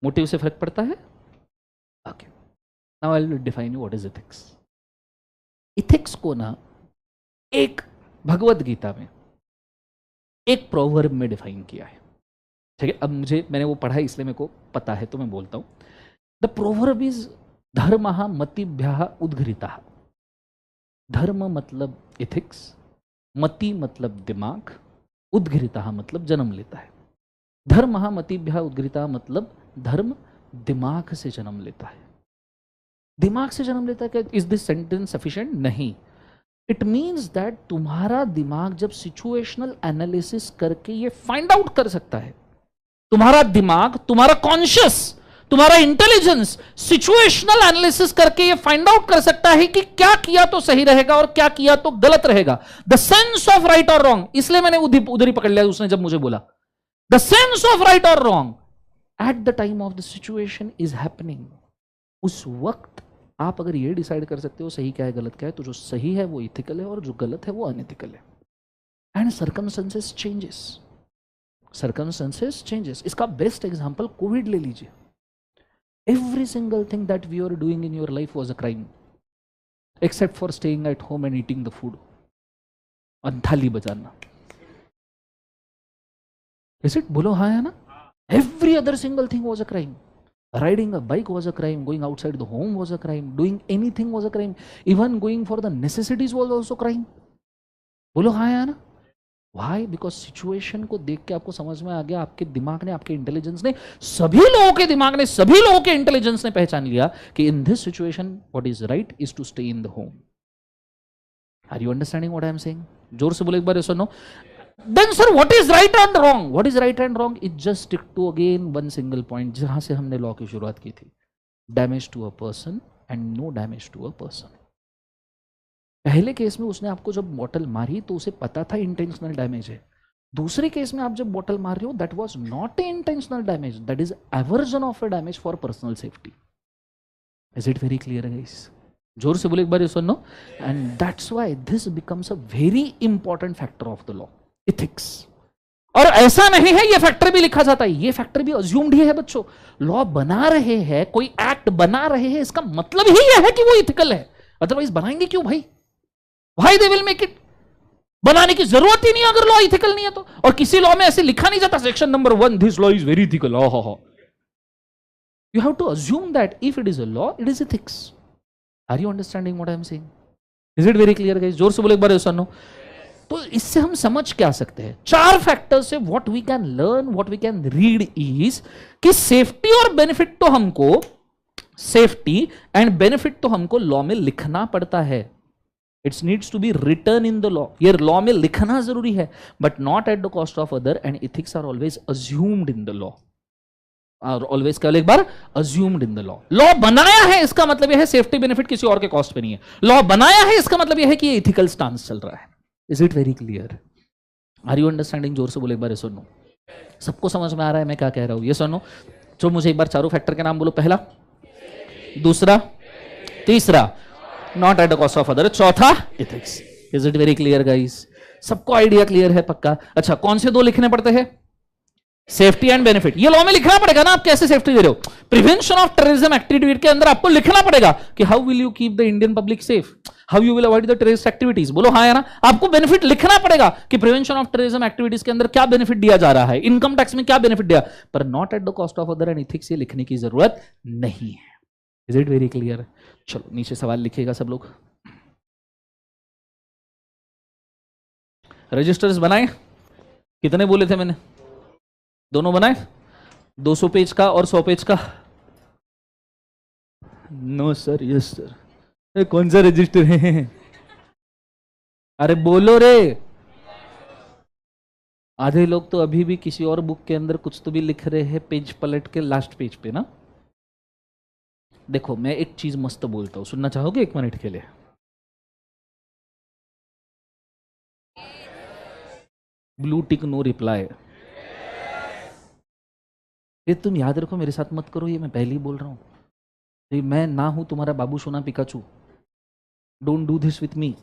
मोटिव से फर्क पड़ता है। Okay, now I will define you what is ethics. Ethics को ना एक भगवत गीता में एक प्रोवर्ब में डिफाइन किया है, ठीक है? अब मैंने वो पढ़ा है इसलिए मेरे को पता है, तो मैं बोलता हूं। द प्रोवर्ब इज धर्मः मतिभ्यः उद्घृतः। धर्म मतलब इथिक्स, मति मतलब दिमाग, उद्घृतः मतलब जन्म लेता है। धर्मः मतिभ्यः उद्घृतः मतलब धर्म दिमाग से जन्म लेता है। दिमाग से जन्म लेता है क्या? Is this sentence sufficient? नहीं। इट मीन्स दैट तुम्हारा दिमाग जब सिचुएशनल एनालिसिस करके ये फाइंड आउट कर सकता है, तुम्हारा दिमाग, तुम्हारा कॉन्शियस, तुम्हारा इंटेलिजेंस सिचुएशनल एनालिसिस करके ये फाइंड आउट कर सकता है कि क्या किया तो सही रहेगा और क्या किया तो गलत रहेगा। द सेंस ऑफ राइट और रॉन्ग, इसलिए मैंने उधर ही पकड़ लिया उसने जब मुझे बोला द सेंस ऑफ राइट और wrong at the time of the situation is happening. उस वक्त आप अगर ये डिसाइड कर सकते हो सही क्या है गलत क्या है, तो जो सही है वो इथिकल है और जो गलत है वो अनइथिकल है। And circumstances changes, circumstances changes. इसका बेस्ट एग्जांपल कोविड ले लीजिए। Every single thing that we are doing in your life was a crime except for staying at home and eating the food. थाली बजाना, is it? बोलो हाँ है ना? Every other single thing was a crime. Riding a bike was a crime, going outside the home was a crime, doing anything was a crime, even going for the necessities was also crime. बोलो हाँ है ना? Why? Because situation को देख के आपको समझ में आ गया, आपके दिमाग ने, आपके इंटेलिजेंस ने, सभी लोगों के दिमाग ने, सभी लोगों के इंटेलिजेंस ने पहचान लिया कि in this situation what is right is to stay in the home. Are you understanding what I am saying? जोर से बोलो एक बार, yes or no? Then sir, what is right and wrong? What is right and wrong? It just stick to again one single point, जहां से हमने law की शुरुआत की थी, damage to a person and no damage to a person. पहले case में उसने आपको जब बॉटल मारी तो उसे पता था इंटेंशनल डैमेज है, दूसरे केस में आप जब बॉटल मार रहे हो that was not a intentional damage, that is aversion of A damage for personal safety. Is it very clear guys? जोर से बोले एक बार ये सुनो। And that's why this becomes a very important factor of the law, ethics. और ऐसा नहीं है ये फैक्टर भी लिखा जाता है, ये फैक्टर भी अज्यूम्ड ही है बच्चों। लॉ बना रहे हैं, कोई एक्ट बना रहे हैं, इसका मतलब ही यह है कि वो इथिकल है, अदरवाइज बनाएंगे क्यों भाई? Why they will make it? बनाने की जरूरत ही नहीं अगर लॉ इथिकल नहीं है तो। और किसी लॉ में ऐसे लिखा नहीं जाता section number 1 this law is very ethical. You have to assume that if it is a law it is ethics. Are you understanding what I am saying? Is it very clear guys? जोर से बोले एक बार सुनो। तो इससे हम समझ क्या सकते हैं? 4 फैक्टर्स से what we can learn, what we can read is कि सेफ्टी और बेनिफिट तो हमको, सेफ्टी एंड बेनिफिट तो हमको लॉ में लिखना पड़ता है। It's needs to be written in the law, ये लॉ में लिखना जरूरी है, but not at the cost of other. And ethics are always assumed in the law, are always केवल एक बार assumed in the law. Law बनाया है इसका मतलब यह है सेफ्टी बेनिफिट किसी और के कॉस्ट पे नहीं है। लॉ बनाया है इसका मतलब यह है कि ये इथिकल स्टांस चल रहा है। Is it very clear? Are you understanding? जोर से बोले एक बार, ये सुनो। सबको समझ में आ रहा है मैं क्या कह रहा हूं? ये सुनो। तो मुझे एक बार चारों फैक्टर के नाम बोलो। पहला, दूसरा, तीसरा, not at the cost of other, चौथा ethics. Is it very clear guys? सबको आइडिया क्लियर है पक्का? अच्छा, कौन से 2 लिखने पड़ते हैं? Safety and benefit. ये लॉ में लिखना पड़ेगा ना, आप कैसे सेफ्टी दे रहे हो। प्रिवेंशन ऑफ टेररिज्म एक्टिविटी के अंदर आपको लिखना पड़ेगा कि how will you keep the Indian public safe, how you will avoid the terrorist activities. बोलो हाँ या ना? आपको बेनिफिट लिखना पड़ेगा कि प्रिवेंशन ऑफ टेररिज्म एक्टिविटीज के अंदर क्या बेनिफिट दिया जा रहा है, इनकम टैक्स में क्या बेनिफिट दिया, पर not at the cost of other and ethics ये लिखने की जरूरत नहीं है। Is it very clear? चलो नीचे सवाल लिखिएगा सब लोग। रजिस्टर्स बनाए? कितने बोले थे मैंने? दोनों बनाए? 200 पेज का और 100 पेज का? No sir, yes sir. कौन सा रजिस्टर है? अरे बोलो रे। आधे लोग तो अभी भी किसी और बुक के अंदर कुछ तो भी लिख रहे हैं पेज पलट के लास्ट पेज पे ना। देखो मैं एक चीज मस्त बोलता हूं, सुनना चाहोगे 1 मिनट के लिए? Blue tick no reply. ये तुम याद रखो, मेरे साथ मत करो, ये मैं पहले ही बोल रहा हूं। मैं ना हूं तुम्हारा बाबू सोना Pikachu. Don't do this with me.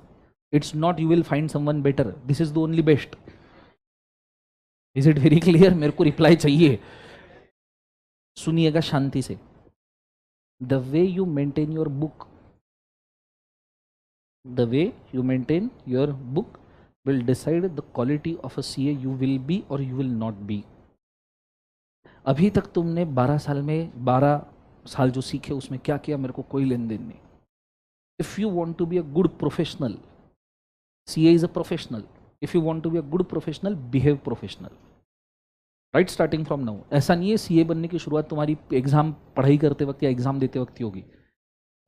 It's not you will find someone better, this is the only best. Is it very clear? मेरे को रिप्लाई चाहिए। सुनिएगा शांति से। The way you maintain your book, the way you maintain your book will decide the quality of a CA you will be or you will not be. अभी तक तुमने 12 साल में 12 साल जो सीखे उसमें क्या किया मेरे को कोई लेन देन नहीं। If you want to be a good professional, CA is a professional. If you want to be a good professional, behave professional. Right, starting from now. ऐसा नहीं है CA बनने की शुरुआत तुम्हारी एग्जाम पढ़ाई करते वक्त या एग्जाम देते वक्त ही होगी।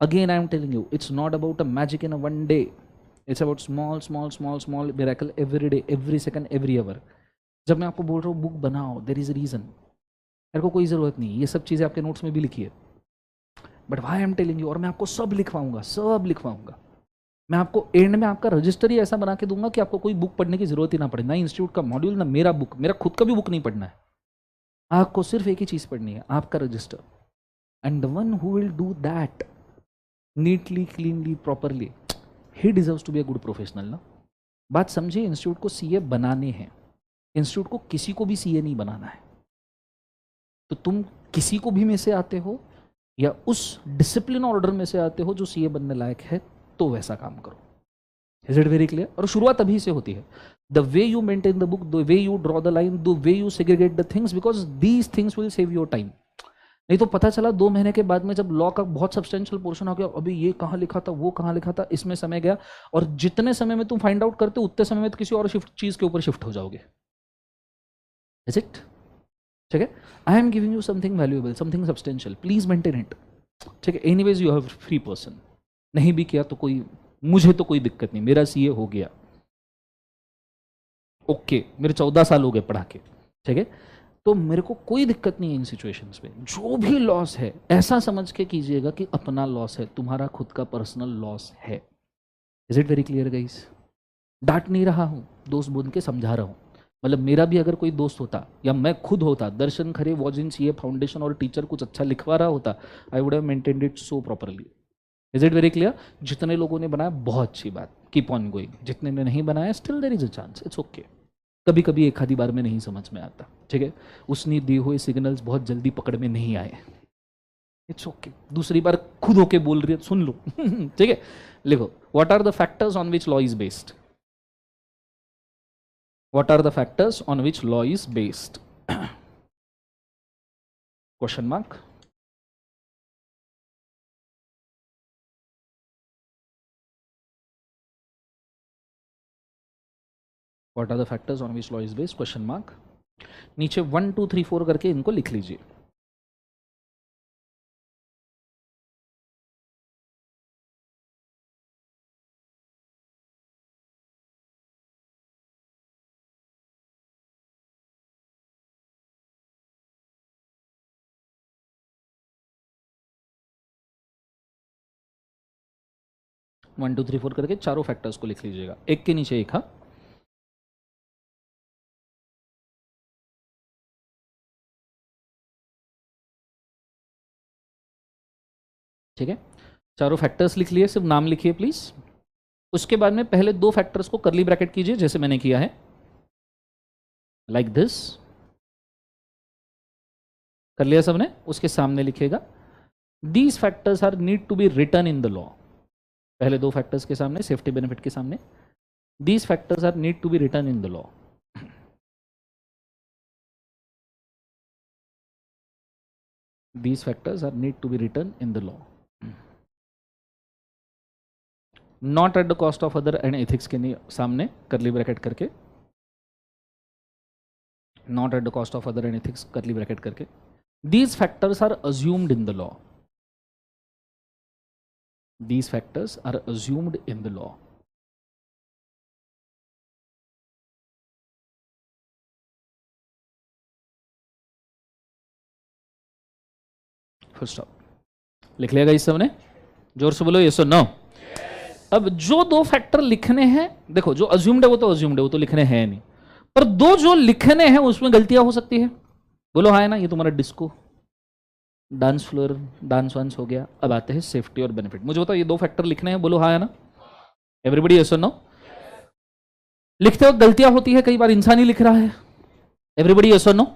Again I am telling you, it's not about a magic in a one day. It's about small miracle every day, every second, every hour. जब मैं आपको बोल रहा हूँ बुक बनाओ, there is a reason. मेरे को कोई ज़रूरत नहीं, ये सब चीज़ें आपके नोट्स में भी लिखी है, but why I am telling you, और मैं आपको सब लिखवाऊंगा। मैं आपको एंड में आपका रजिस्टर ही ऐसा बना के दूंगा कि आपको कोई बुक पढ़ने की जरूरत ही ना पड़े, ना इंस्टीट्यूट का मॉड्यूल, ना मेरा बुक, मेरा खुद का भी बुक नहीं पढ़ना है। आपको सिर्फ एक ही चीज़ पढ़नी है, आपका register. And the one who will do that neatly, cleanly, properly, he deserves to be a good professional ना। बात समझिए, इंस्टीट्यूट को सीए बनाने हैं, इंस्टीट्यूट को किसी को भी सीए नहीं बनाना है। तो तुम किसी को भी में से आते हो या उस डिसिप्लिन ऑर्डर में से आते हो जो सीए बनने लायक है, तो वैसा काम करो। Is it very clear? और शुरुआत अभी से होती है। The way you maintain the book, the way you draw the line, the way you segregate the things, because these things will save your time. नहीं तो पता चला 2 महीने के बाद में जब लॉ का बहुत सब्सटेंशियल पोर्शन हो गया, अभी ये कहाँ लिखा था, वो कहाँ लिखा था, इसमें समय गया, और जितने समय में तुम फाइंड आउट करते हो उतने समय में तो किसी और चीज के ऊपर शिफ्ट हो जाओगे। Is it? ठीक है? I am giving you something valuable, something substantial, please maintain it. ठीक है? Anyways you have free person, नहीं भी किया तो कोई, मुझे तो कोई दिक्कत नहीं, मेरा सीए हो गया, ओके, मेरे 14 साल हो गए पढ़ा के। ठीक है? तो मेरे को कोई दिक्कत नहीं है इन सिचुएशंस में। जो भी लॉस है ऐसा समझ के कीजिएगा कि अपना लॉस है, तुम्हारा खुद का पर्सनल लॉस है। Is it very clear guys? डांट नहीं रहा हूँ, दोस्त बोल के समझा रहा हूँ। मतलब मेरा भी अगर कोई दोस्त होता या मैं खुद होता, दर्शन खरे वॉज इन सीए फाउंडेशन और टीचर कुछ अच्छा लिखवा रहा होता, I would have maintained it so properly. Is it very clear? जितने लोगों ने बनाया बहुत अच्छी बात, कीप ऑन गोइंग। जितने ने नहीं बनाया still there is a chance, it's okay. कभी कभी एक आधी बार में नहीं समझ में आता, ठीक है, उसने दिए हुए सिग्नल्स बहुत जल्दी पकड़ में नहीं आए, इट्स ओके। दूसरी बार खुद होके बोल रही है, सुन लो ठीक है। लिखो, what are the factors on which law is based? What are the factors on which law is based? Question mark. What are the factors on which law is based? Question mark. नीचे 1 2 3 4 करके इनको लिख लीजिए। One two three four करके चारों factors को लिख लीजिएगा, एक के नीचे एक। हाँ, ठीक है, चारों फैक्टर्स लिख लिए, सिर्फ नाम लिखिए प्लीज। उसके बाद में पहले दो फैक्टर्स को करली ब्रैकेट कीजिए जैसे मैंने किया है, लाइक दिस। कर लिया सबने? उसके सामने लिखेगा these factors are need to be written in the law. पहले दो फैक्टर्स के सामने, सेफ्टी बेनिफिट के सामने, these factors are need to be written in the law. These factors are need to be written in the law, not at the cost of other and ethics के सामने करली bracket करके, not at the cost of other and ethics करली bracket करके। These factors are assumed in the law. These factors are assumed in the law. Full stop. लिख लिया इस सबने? जोर से बोलो यस और नो। अब जो दो फैक्टर लिखने हैं, देखो जो अज्यूम्ड है वो तो अज्यूम्ड है, वो तो लिखने हैं नहीं, पर दो जो लिखने हैं उसमें गलतियां हो सकती है। बोलो हाँ है ना? ये तुम्हारा डिस्को डांस फ्लोर डांस वांस हो गया। अब आते हैं सेफ्टी और बेनिफिट। मुझे बताओ ये दो फैक्टर लिखने हैं, बोलो हाँ है ना? एवरीबडी यस और नो? लिखते वक्त गलतियां होती है, कई बार इंसान ही लिख रहा है। एवरीबडी यस और नो?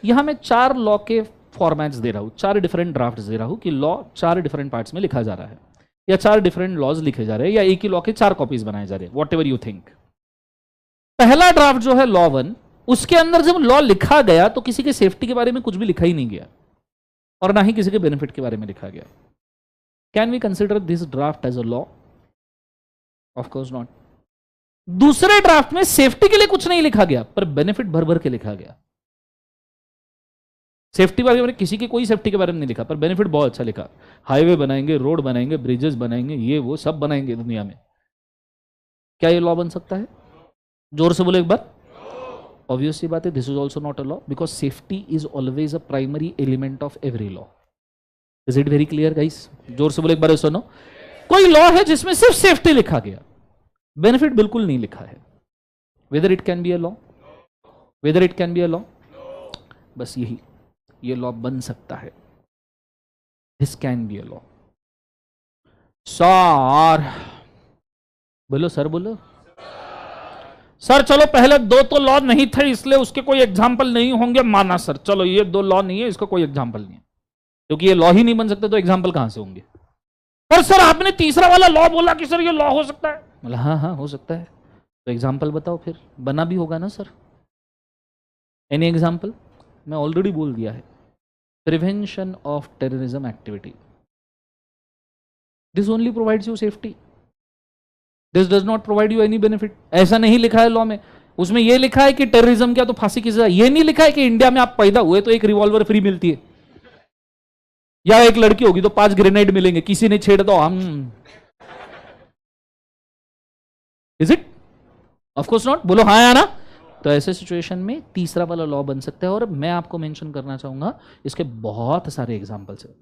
यहां मैं चार लॉ के फॉर्मेट्स दे रहा हूं, चार डिफरेंट ड्राफ्ट्स दे रहा हूं कि लॉ चार डिफरेंट पार्ट्स में लिखा जा रहा है, या चार डिफरेंट लॉज लिखे जा रहे हैं, या एक ही लॉ के चार कॉपीज बनाए जा रहे हैं, वॉट एवर यू थिंक। पहला ड्राफ्ट जो है लॉ 1, उसके अंदर जब लॉ लिखा गया तो किसी के सेफ्टी के बारे में कुछ भी लिखा ही नहीं गया, और ना ही किसी के बेनिफिट के बारे में लिखा गया। Can we consider this draft as a law? Of course not. दूसरे ड्राफ्ट में सेफ्टी के लिए कुछ नहीं लिखा गया, पर बेनिफिट भर भर के लिखा गया। सेफ्टी बारे में किसी की कोई सेफ्टी के बारे में नहीं लिखा, पर बेनिफिट बहुत अच्छा लिखा। हाईवे बनाएंगे, रोड बनाएंगे, ब्रिजेस बनाएंगे, ये वो सब बनाएंगे दुनिया में। क्या ये लॉ बन सकता है? जोर से बोलो एक बार। ऑब्वियसली बात है, this is also not a law, because safety is always a primary element of every law. Is it very clear guys? जोर से बोलो एक बार सुनो। कोई लॉ है जिसमें सिर्फ सेफ्टी लिखा गया, बेनिफिट बिल्कुल नहीं लिखा है, whether it can be a law, whether it can be a law, बस यही, ये लॉ बन सकता है, this can be a law. Sir बोलो, सर बोलो। सर चलो पहले दो तो लॉ नहीं थे इसलिए उसके कोई एग्जाम्पल नहीं होंगे, माना सर। चलो ये दो लॉ नहीं है, इसका कोई एग्जाम्पल नहीं है, क्योंकि ये लॉ ही नहीं बन सकते तो एग्जाम्पल कहां से होंगे। पर सर आपने तीसरा वाला लॉ बोला कि सर ये लॉ हो सकता है। मतलब हाँ हाँ हो सकता है, तो एग्जाम्पल बताओ, फिर बना भी होगा ना सर। Any example? मैं ऑलरेडी बोल दिया है, prevention of terrorism activity, this only provides you safety, this does not provide you any benefit. ऐसा नहीं लिखा है लॉ में। उसमें यह लिखा है कि टेररिज्म क्या तो फांसी की सजा, यह नहीं लिखा है कि इंडिया में आप पैदा हुए तो एक रिवॉल्वर फ्री मिलती है, या एक लड़की होगी तो 5 ग्रेनेड मिलेंगे, किसी ने छेड़ दो हम। Is it? Of course not. बोलो हाँ या ना? तो ऐसे सिचुएशन में तीसरा वाला लॉ बन सकता है, और मैं आपको मेंशन करना चाहूंगा इसके बहुत सारे एग्जांपल्स हैं,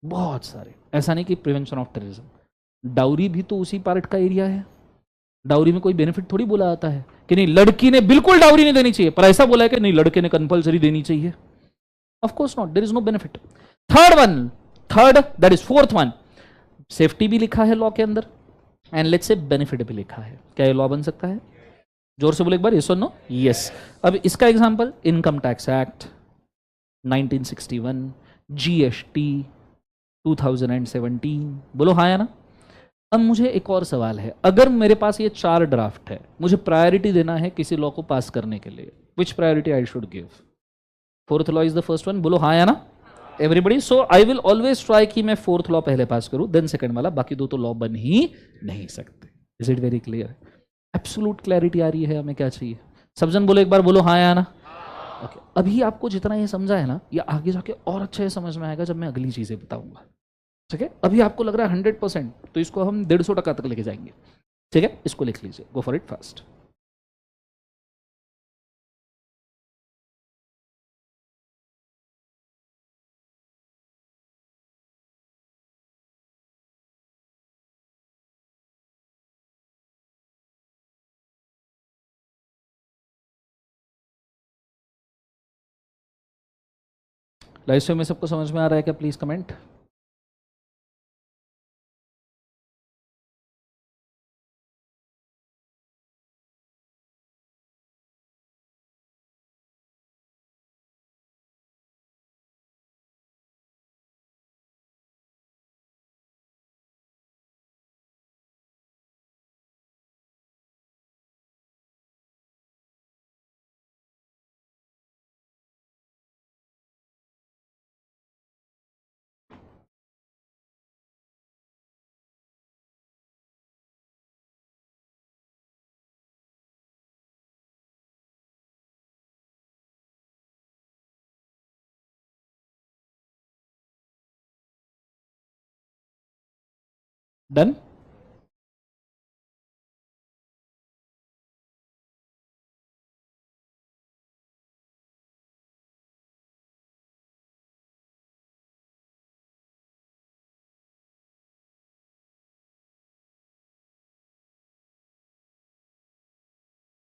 बहुत सारे। ऐसा नहीं कि प्रिवेंशन ऑफ टेररिज्म, डाउरी भी तो उसी पार्ट का एरिया है। डाउरी में कोई बेनिफिट थोड़ी बोला जाता है कि नहीं लड़की ने बिल्कुल डाउरी नहीं देनी चाहिए, पर ऐसा बोला है कि नहीं लड़के ने कंपलसरी देनी चाहिए। Of course not, there is no benefit. Third that is fourth one, safety भी लिखा है लॉ के अंदर एंड लेट्स से बेनिफिट भी लिखा है। क्या ये लॉ बन सकता है? जोर से बोले एक बार, यस और नो? यस। अब इसका example income tax act 1961, GST 2017, बोलो हाँ या ना। अब मुझे एक और सवाल है, अगर मेरे पास ये 4 ड्राफ्ट है, मुझे प्रायोरिटी देना है किसी लॉ को पास करने के लिए, which priority I should give? Fourth law is the first one, बोलो हाँ या ना everybody. So I will always try कि मैं फोर्थ लॉ पहले पास करूं, देन सेकंड वाला, बाकी दो तो लॉ बन ही नहीं सकते। Is it very clear? Absolute clarity आ रही है? हमें क्या चाहिए? सब जन बोलो एक बार, बोलो हाँ या ना। ओके, अभी आपको जितना ये समझा है ना, ये आगे जाके और अच्छे से समझ में आएगा जब मैं अगली चीजें बताऊंगा। ठीक है, अभी आपको लग रहा है 100%, तो इसको हम 150% तक लेके जाएंगे। ठीक है, इसको लिख लीजिए, go for it fast. Live stream में सबको समझ में आ रहा है क्या? Please comment. डन।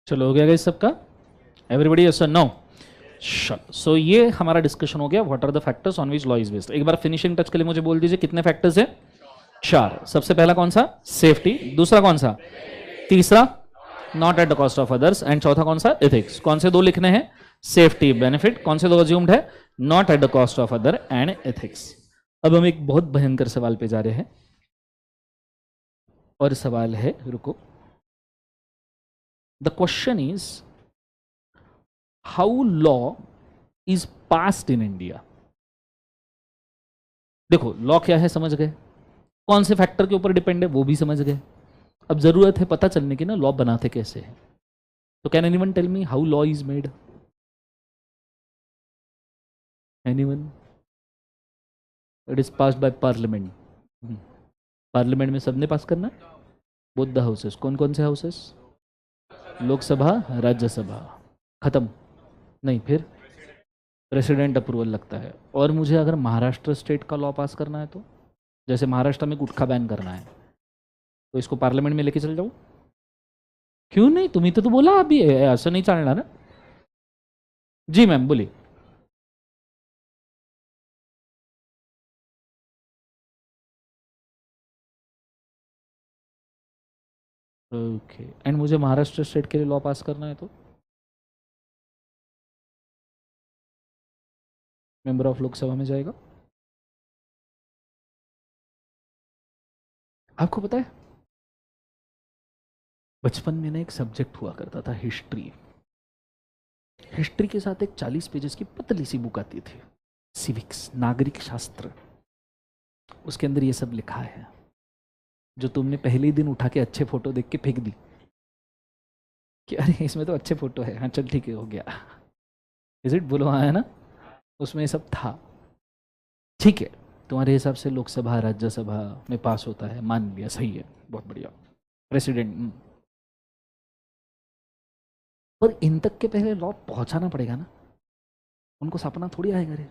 चलो हो गया गाइस सबका? एवरीबडी यस और नो? सो ये हमारा डिस्कशन हो गया, what are the factors on which law is based. एक बार फिनिशिंग टच के लिए मुझे बोल दीजिए कितने फैक्टर्स है? 4। सबसे पहला कौन सा? सेफ्टी। दूसरा कौन सा? तीसरा not at the cost of others. And चौथा कौन सा? एथिक्स। कौन से दो लिखने हैं? Safety, benefit. कौन से दो अज्यूम्ड है? Not at the cost of other and ethics. अब हम एक बहुत भयंकर सवाल पे जा रहे हैं, और सवाल है, रुको, the question is how law is passed in India. देखो लॉ क्या है समझ गए, कौन से फैक्टर के ऊपर डिपेंड है वो भी समझ गए। अब जरूरत है पता चलने की ना लॉ बनाते कैसे हैं। तो can anyone tell me how law is made? Anyone? It is passed by parliament. Parliament में सबने पास करना है। बोथ द हाउसेस, कौन कौन से हाउसेस? लोकसभा, राज्यसभा। खत्म? नहीं, फिर प्रेसिडेंट अप्रूवल लगता है। और मुझे अगर महाराष्ट्र स्टेट का लॉ पास करना है तो, जैसे महाराष्ट्र में गुटखा बैन करना है, तो इसको पार्लियामेंट में लेके चल जाऊं? क्यों नहीं, तुम्ही तो बोला अभी ऐसा नहीं चलना ना। जी मैम बोलिए। ओके, एंड मुझे महाराष्ट्र स्टेट के लिए लॉ पास करना है तो मेंबर ऑफ लोकसभा में जाएगा। आपको पता है बचपन में ना एक सब्जेक्ट हुआ करता था, हिस्ट्री। हिस्ट्री के साथ एक 40 पेजेस की पतली सी बुक आती थी, सिविक्स, नागरिक शास्त्र। उसके अंदर ये सब लिखा है जो तुमने पहले ही दिन उठा के अच्छे फोटो देख के फेंक दी कि अरे इसमें तो अच्छे फोटो है, हाँ चल ठीक है हो गया। Is it? बोलो हाँ है ना। उसमें ये सब था। ठीक है, तुम्हारे हिसाब से लोकसभा राज्यसभा में पास होता है, मान लिया, सही है, बहुत बढ़िया। प्रेसिडेंट, पर इन तक के पहले लॉ पहुंचाना पड़ेगा ना, उनको सपना थोड़ी आएगा रे।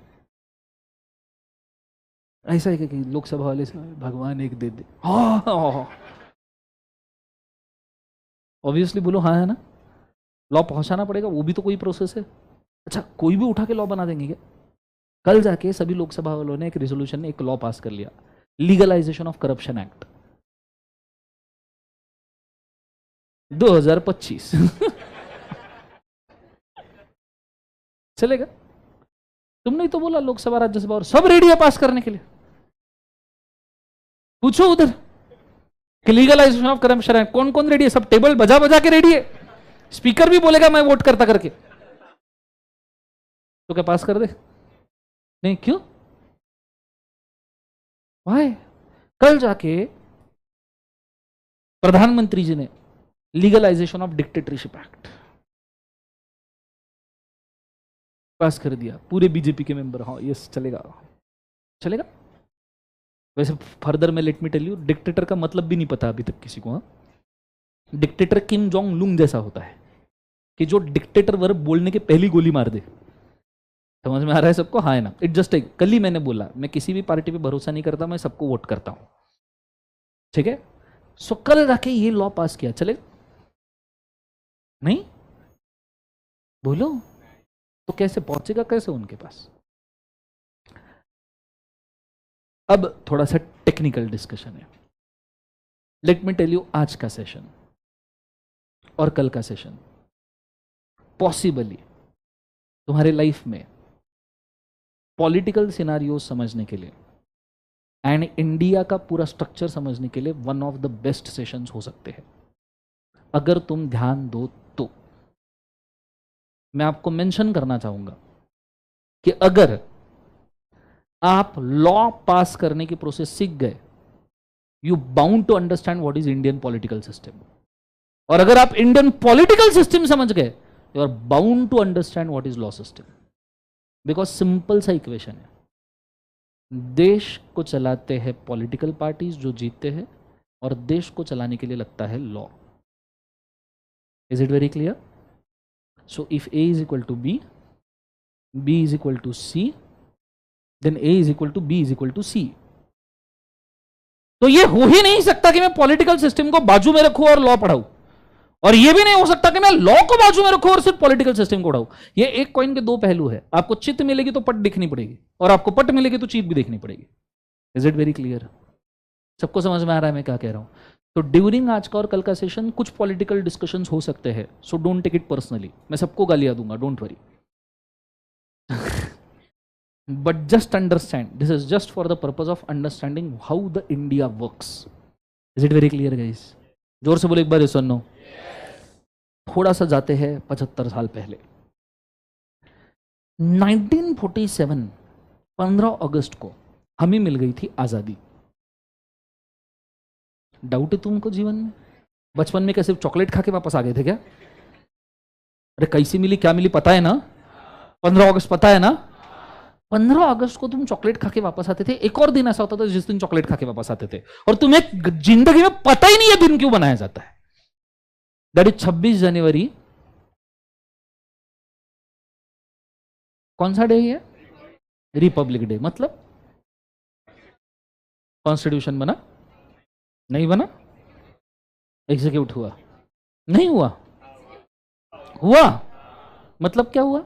ऐसा है कि लोकसभा वाले से भगवान एक दे दे, हाँ ऑब्वियसली बोलो हाँ है ना, लॉ पहुंचाना पड़ेगा, वो भी तो कोई प्रोसेस है। अच्छा कोई भी उठा के लॉ बना देंगे क्या? कल जाके सभी लोकसभा वालों ने एक रेजोल्यूशन ने एक लॉ पास कर लिया, लीगलाइजेशन ऑफ करप्शन एक्ट 2025 चलेगा? तुमने तो बोला लोकसभा राज्यसभा और सब रेडी है पास करने के लिए। पूछो उधर कि लीगलाइजेशन ऑफ करप्शन एक्ट कौन कौन रेडी है, सब टेबल बजा बजा के रेडी है, स्पीकर भी बोलेगा मैं वोट करता करके, तो क्या पास कर दे? नहीं, क्यों? वाई? कल जाके प्रधानमंत्री जी ने लीगलाइजेशन ऑफ डिक्टेटरशिप एक्ट पास कर दिया, पूरे बीजेपी के मेंबर, हाँ यस चलेगा, चलेगा। वैसे फर्दर में let me tell you, dictator का मतलब भी नहीं पता अभी तक किसी को। हाँ, डिक्टेटर किम जोंग लुंग जैसा होता है कि जो डिक्टेटर वर्ब बोलने के पहली गोली मार दे। समझ में आ रहा है सबको? हाँ है ना? इट जस्ट कल ही मैंने बोला मैं किसी भी पार्टी पे भरोसा नहीं करता, मैं सबको वोट करता हूं, ठीक है? सो कल जाके ये लॉ पास किया, चलेगा? नहीं बोलो तो कैसे पहुंचेगा, कैसे उनके पास? अब थोड़ा सा टेक्निकल डिस्कशन है। लेट मी टेल यू, आज का सेशन और कल का सेशन पॉसिबली तुम्हारे लाइफ में पॉलिटिकल सिनारियो समझने के लिए एंड इंडिया का पूरा स्ट्रक्चर समझने के लिए one of the best sessions हो सकते हैं, अगर तुम ध्यान दो तो। मैं आपको मेंशन करना चाहूंगा कि अगर आप लॉ पास करने की प्रोसेस सीख गए, you bound to understand what is Indian political system, और अगर आप इंडियन पॉलिटिकल सिस्टम समझ गए, you are bound to understand what is law system. Because simple सा इक्वेशन है, देश को चलाते हैं पॉलिटिकल पार्टीज जो जीतते हैं, और देश को चलाने के लिए लगता है law. Is it very clear? So if A is equal to B, B is equal to C, then A is equal to B is equal to C. तो ये हो ही नहीं सकता कि मैं पॉलिटिकल सिस्टम को बाजू में रखूं और लॉ पढ़ाऊं, और ये भी नहीं हो सकता कि मैं लॉ को बाजू में रखूं और सिर्फ पॉलिटिकल सिस्टम को पढ़ाऊं। ये एक कॉइन के दो पहलू है, आपको चित मिलेगी तो पट दिखनी पड़ेगी, और आपको पट मिलेगी तो चीत भी देखनी पड़ेगी। Is it very clear? सबको समझ में आ रहा है मैं क्या कह रहा हूं? तो ड्यूरिंग आज का और कल का सेशन कुछ पॉलिटिकल डिस्कशंस हो सकते हैं, so don't take it personally, मैं सबको गालियां दूंगा, don't worry. But just understand, this is just for the purpose of understanding how the India works. Is it very clear guys? जोर से बोलो एक बार ये सुनो। थोड़ा सा जाते हैं 75 साल पहले, 1947 15 अगस्त को हमें मिल गई थी आजादी। डाउट है तुमको जीवन में? बचपन में कैसे चॉकलेट खा के वापस आ गए थे क्या? अरे कैसी मिली, क्या मिली पता है ना? 15 अगस्त पता है ना? 15 अगस्त को तुम चॉकलेट खा के वापस आते थे। एक और दिन ऐसा होता था जिस दिन चॉकलेट खा के वापस आते थे, और तुम्हें जिंदगी में पता ही नहीं है दिन क्यों बनाया जाता है। दैट इज 26 जनवरी। कौन सा डे है? Republic day. मतलब कॉन्स्टिट्यूशन बना नहीं बना, एग्जीक्यूट हुआ नहीं हुआ, हुआ मतलब क्या हुआ?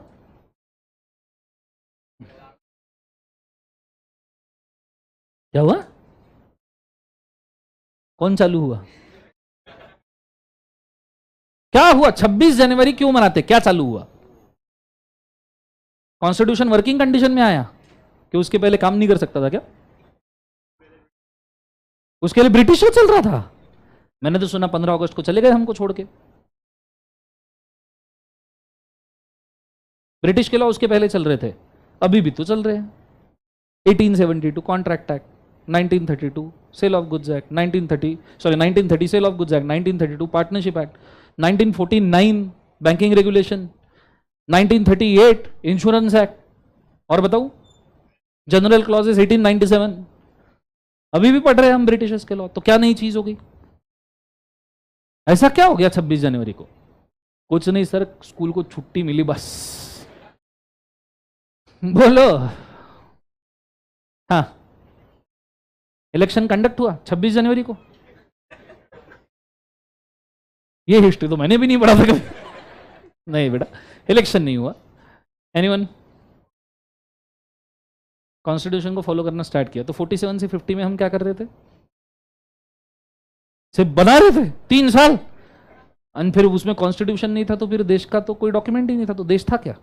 क्या हुआ? कौन चालू हुआ? क्या हुआ? 26 जनवरी क्यों मनाते, क्या चालू हुआ? कॉन्स्टिट्यूशन वर्किंग कंडीशन में आया कि उसके पहले काम नहीं कर सकता था क्या? उसके लिए ब्रिटिश चल रहा था। मैंने तो सुना 15 अगस्त को चले गए हमको छोड़ के। ब्रिटिश के लॉ उसके पहले चल रहे थे, अभी भी तो चल रहे हैं। 1872 contract act, 1932 sale of goods act, 1930 sale of goods act, 1932 partnership act, 1949 banking regulation, 1938 insurance act, और बताऊं जनरल क्लॉजेस 1897। अभी भी पढ़ रहे हैं हम ब्रिटिशर्स के लॉ, तो क्या नई चीज हो गई? ऐसा क्या हो गया 26 जनवरी को? कुछ नहीं सर, स्कूल को छुट्टी मिली बस। बोलो हाँ, इलेक्शन कंडक्ट हुआ 26 जनवरी को। ये हिस्ट्री तो मैंने भी नहीं पढ़ा था कभी। नहीं बेटा, इलेक्शन नहीं हुआ। एनीवन? कॉन्स्टिट्यूशन को फॉलो करना स्टार्ट किया तो 47 से 50 में हम क्या कर रहे थे? सिर्फ बना रहे थे 3 साल। और फिर उसमें कॉन्स्टिट्यूशन नहीं था तो फिर देश का तो कोई डॉक्यूमेंट ही नहीं था, तो देश था क्या?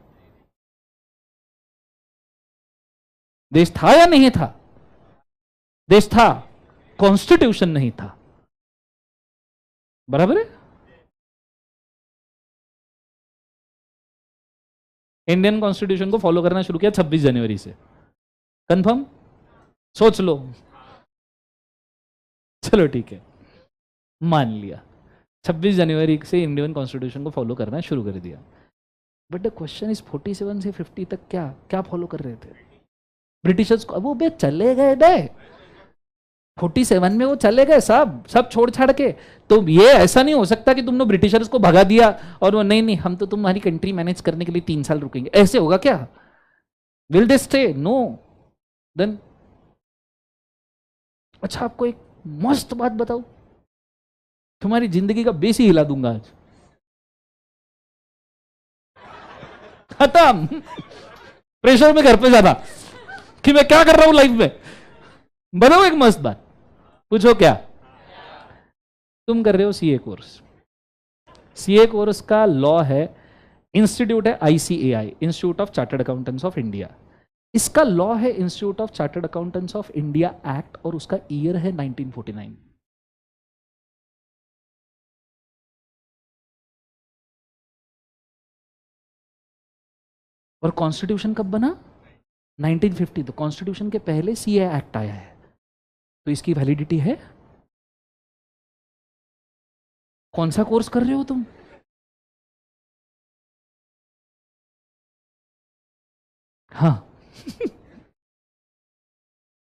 देश था या नहीं था? देश था, कॉन्स्टिट्यूशन नहीं था। बराबर है? इंडियन कॉन्स्टिट्यूशन को फॉलो करना शुरू किया 26 जनवरी से। कंफर्म? सोच लो। चलो ठीक है, मान लिया 26 जनवरी से इंडियन कॉन्स्टिट्यूशन को फॉलो करना शुरू कर दिया। बट द क्वेश्चन इज 47 से 50 तक क्या क्या फॉलो कर रहे थे ब्रिटिशर्स को? अब वो बे चले गए बे, 47 में वो चले गए सब छोड़ छाड़ के। तो ये ऐसा नहीं हो सकता कि तुमने ब्रिटिशर्स को भगा दिया और वो नहीं नहीं हम तो तुम्हारी कंट्री मैनेज करने के लिए 3 साल रुकेंगे, ऐसे होगा क्या? Will they stay? No. Then अच्छा, आपको एक मस्त बात बताओ, तुम्हारी जिंदगी का बेस ही हिला दूंगा आज। खत्म। प्रेशर में घर पे जाना कि मैं क्या कर रहा हूं लाइफ में। बताओ एक मस्त बात, पूछो क्या? तुम कर रहे हो सीए कोर्स। सीए कोर्स का लॉ है, इंस्टीट्यूट है ICAI, institute of chartered accountants of India. इसका लॉ है institute of chartered accountants of India act, और उसका ईयर है 1949। और कॉन्स्टिट्यूशन कब बना? 1950। तो कॉन्स्टिट्यूशन के पहले सीए एक्ट आया है, तो इसकी वैलिडिटी है। कौन सा कोर्स कर रहे हो तुम? हाँ।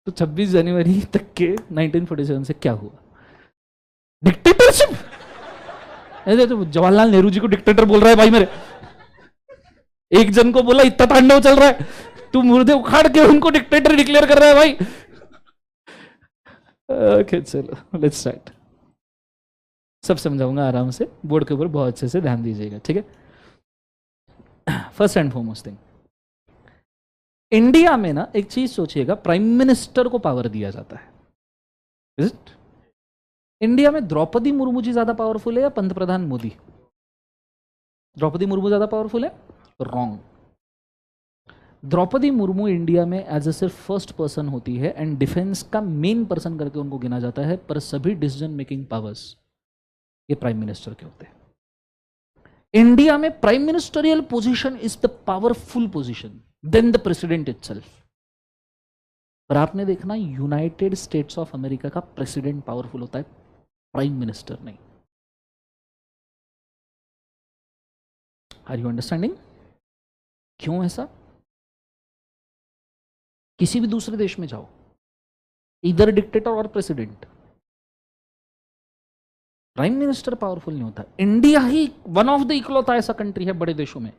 तो 26 जनवरी तक के 1947 से क्या हुआ? डिक्टेटरशिप। ऐसे तो जवाहरलाल नेहरू जी को डिक्टेटर बोल रहा है भाई मेरे। एक जन को बोला इतना तांडव चल रहा है, तू मुर्दे उखाड़ के उनको डिक्टेटर डिक्लेयर कर रहा है भाई। ओके चलो लेट्स स्टार्ट। सब समझाऊंगा आराम से, बोर्ड के ऊपर बहुत अच्छे से ध्यान दीजिएगा, ठीक है? First and foremost thing, India में ना एक चीज सोचिएगा, प्राइम मिनिस्टर को पावर दिया जाता है। Is it? इंडिया में द्रौपदी मुर्मू जी ज्यादा पावरफुल है या पंतप्रधान मोदी? द्रौपदी मुर्मू ज्यादा पावरफुल है? रॉन्ग। द्रौपदी मुर्मू इंडिया में एज ए सिर्फ फर्स्ट पर्सन होती है एंड डिफेंस का मेन पर्सन करके उनको गिना जाता है, पर सभी डिसीजन मेकिंग पावर्स ये प्राइम मिनिस्टर के होते हैं। इंडिया में prime ministerial position is the powerful position than the president itself. पर आपने देखना यूनाइटेड स्टेट्स ऑफ अमेरिका का प्रेसिडेंट पावरफुल होता है, प्राइम मिनिस्टर नहीं। Are you understanding? क्यों ऐसा? किसी भी दूसरे देश में जाओ, इधर डिक्टेटर और प्रेसिडेंट, प्राइम मिनिस्टर पावरफुल नहीं होता। India he one of the इकलौता ऐसा कंट्री है बड़े देशों में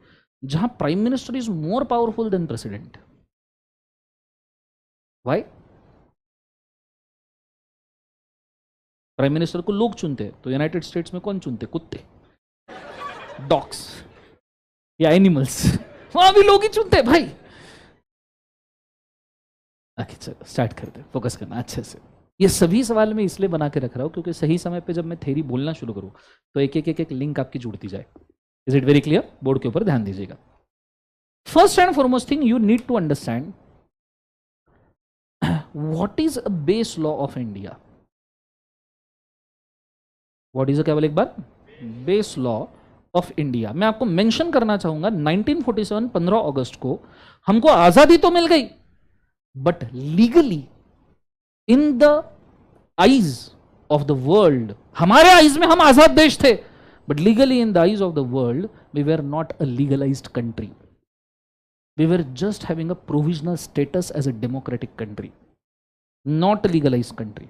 जहां prime minister is more powerful than president. Why? Prime minister को लोग चुनते हैं, तो यूनाइटेड स्टेट्स में कौन चुनते? कुत्ते, डॉग्स या एनिमल्स, वहां भी लोग ही चुनते हैं भाई। ओके चलो स्टार्ट करते हैं, फोकस करना अच्छे से। ये सभी सवाल मैं इसलिए बना के रख रहा हूं क्योंकि सही समय पे जब मैं थ्योरी बोलना शुरू करूं तो एक एक एक एक लिंक आपकी जुड़ती जाए। Is it very clear? Board के ऊपर ध्यान दीजिएगा। First and foremost thing you need to understand what is a base law of India. What is a, केवल एक बार, बेस लॉ ऑफ इंडिया। मैं आपको मेंशन करना चाहूंगा 1947 15 अगस्त को हमको आजादी तो मिल गई, but legally in the eyes of the world, हमारे आईज में हम आजाद देश थे, but legally in the eyes of the world we were not a legalised country. We were just having a provisional status as a democratic country, not a legalized country.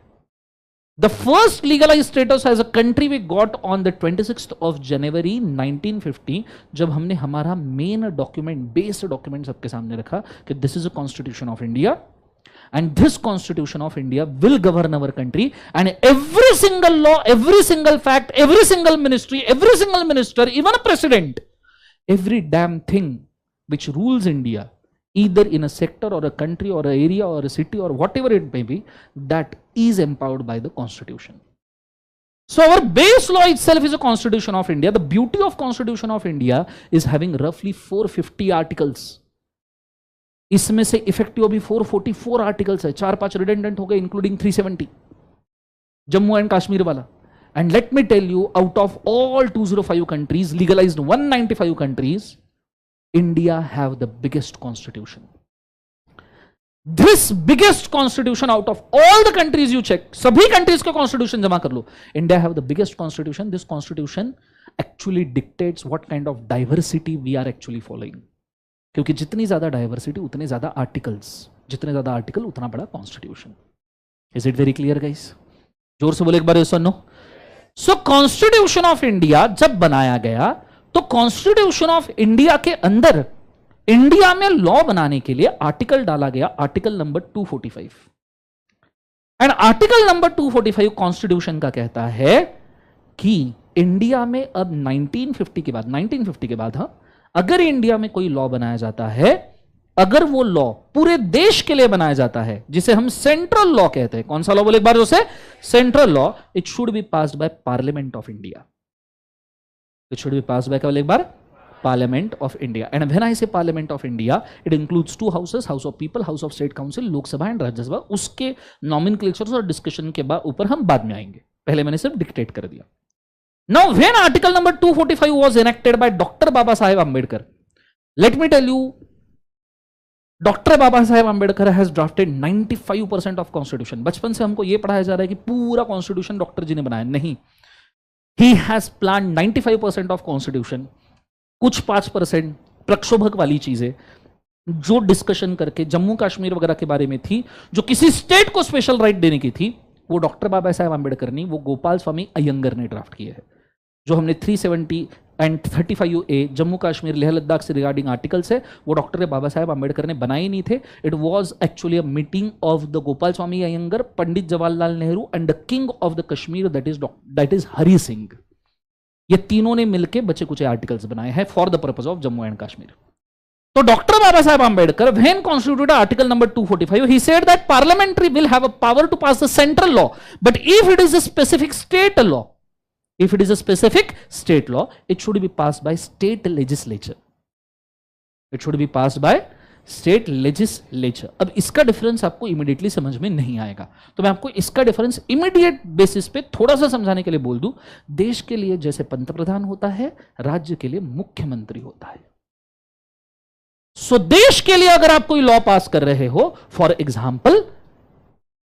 The first legalized status as a country we got on the 26th of January 1950, जब हमने हमारा main document, base document सबके सामने रखा कि this is a constitution of India and this constitution of India will govern our country, and every single law, every single fact, every single ministry, every single minister, even a president, every damn thing which rules India, either in a sector or a country or an area or a city or whatever it may be, that is empowered by the constitution. So our base law itself is a constitution of India. The beauty of constitution of India is having roughly 450 articles. इसमें से effective अभी 444 articles है, 4-5 redundant हो गए including 370 Jammu and Kashmir वाला. And let me tell you, out of all 205 countries, legalized 195 countries, India have the biggest constitution. This biggest constitution out of all the countries you check, सभी countries के constitution जमा कर लो, India have the biggest constitution. This constitution actually dictates what kind of diversity we are actually following. क्योंकि जितनी ज्यादा diversity उतने ज्यादा आर्टिकल्स, जितने ज्यादा आर्टिकल उतना बड़ा constitution. Is it very clear guys? जोर से बोले एक बार सुनो. सो कॉन्स्टिट्यूशन ऑफ इंडिया जब बनाया गया तो कॉन्स्टिट्यूशन ऑफ इंडिया के अंदर इंडिया में लॉ बनाने के लिए आर्टिकल डाला गया, article number 245. And article number 245 constitution का कहता है कि इंडिया में अब 1950 के बाद हाँ, अगर इंडिया में कोई लॉ बनाया जाता है, अगर वो लॉ पूरे देश के लिए बनाया जाता है, जिसे हम सेंट्रल लॉ कहते हैं. कौन सा लॉ बोले एक बार उसे? Central law. It should be passed by parliament of India. It should be passed by क्या बोले एक बार? Parliament of India. And when I say parliament of India, it includes 2 houses, house of people, house of state council, Lok Sabha and Rajya Sabha. उसके nomenclatures और discussion के बाद ऊपर हम बाद में आएंगे, पहले मैंने सिर्फ डिक्टेट कर दिया. Now, when article number 245 was enacted by Dr. Baba Saheb Ambedkar, let me tell you, Dr. Baba Saheb Ambedkar has drafted 95% of constitution. बचपन से हमको ये पढ़ाया जा रहा है कि पूरा कॉन्स्टिट्यूशन डॉक्टर जी ने बनाया, नहीं. He has planned 95% of constitution. कुछ 5% प्रक्षोभक वाली चीजें जो डिस्कशन करके जम्मू कश्मीर वगैरह के बारे में थी, जो किसी स्टेट को स्पेशल राइट देने की थी, वो डॉक्टर बाबा साहेब आंबेडकर नहीं, वो गोपाल स्वामी अयंगर ने ड्राफ्ट किया है. जो हमने 370 एंड 35A जम्मू कश्मीर लेह लद्दाख से रिगार्डिंग आर्टिकल्स है, वो डॉक्टर बाबा साहेब आंबेडकर ने बनाए नहीं थे. It was actually a meeting of the Gopal Swami Ayyangar, Pandit Jawaharlal Nehru and the king of the Kashmir, that is Hari Singh. ये तीनों ने मिलकर बचे कुछ आर्टिकल्स बनाए हैं for the purpose of Jammu and Kashmir. तो doctor Baba Saheb Ambedkar when constituted article number 245, he said that parliamentary will have a power to pass the central law, but if it is a specific state law, if it is a specific state law, it should be passed by state legislature. It should be passed by state legislature. अब इसका difference आपको immediately समझ में नहीं आएगा, तो मैं आपको इसका डिफरेंस इमीडिएट बेसिस पे थोड़ा सा समझाने के लिए बोल दूं. देश के लिए जैसे पंतप्रधान होता है, राज्य के लिए मुख्यमंत्री होता है. सो देश के लिए अगर आप कोई लॉ पास कर रहे हो, फॉर एग्जाम्पल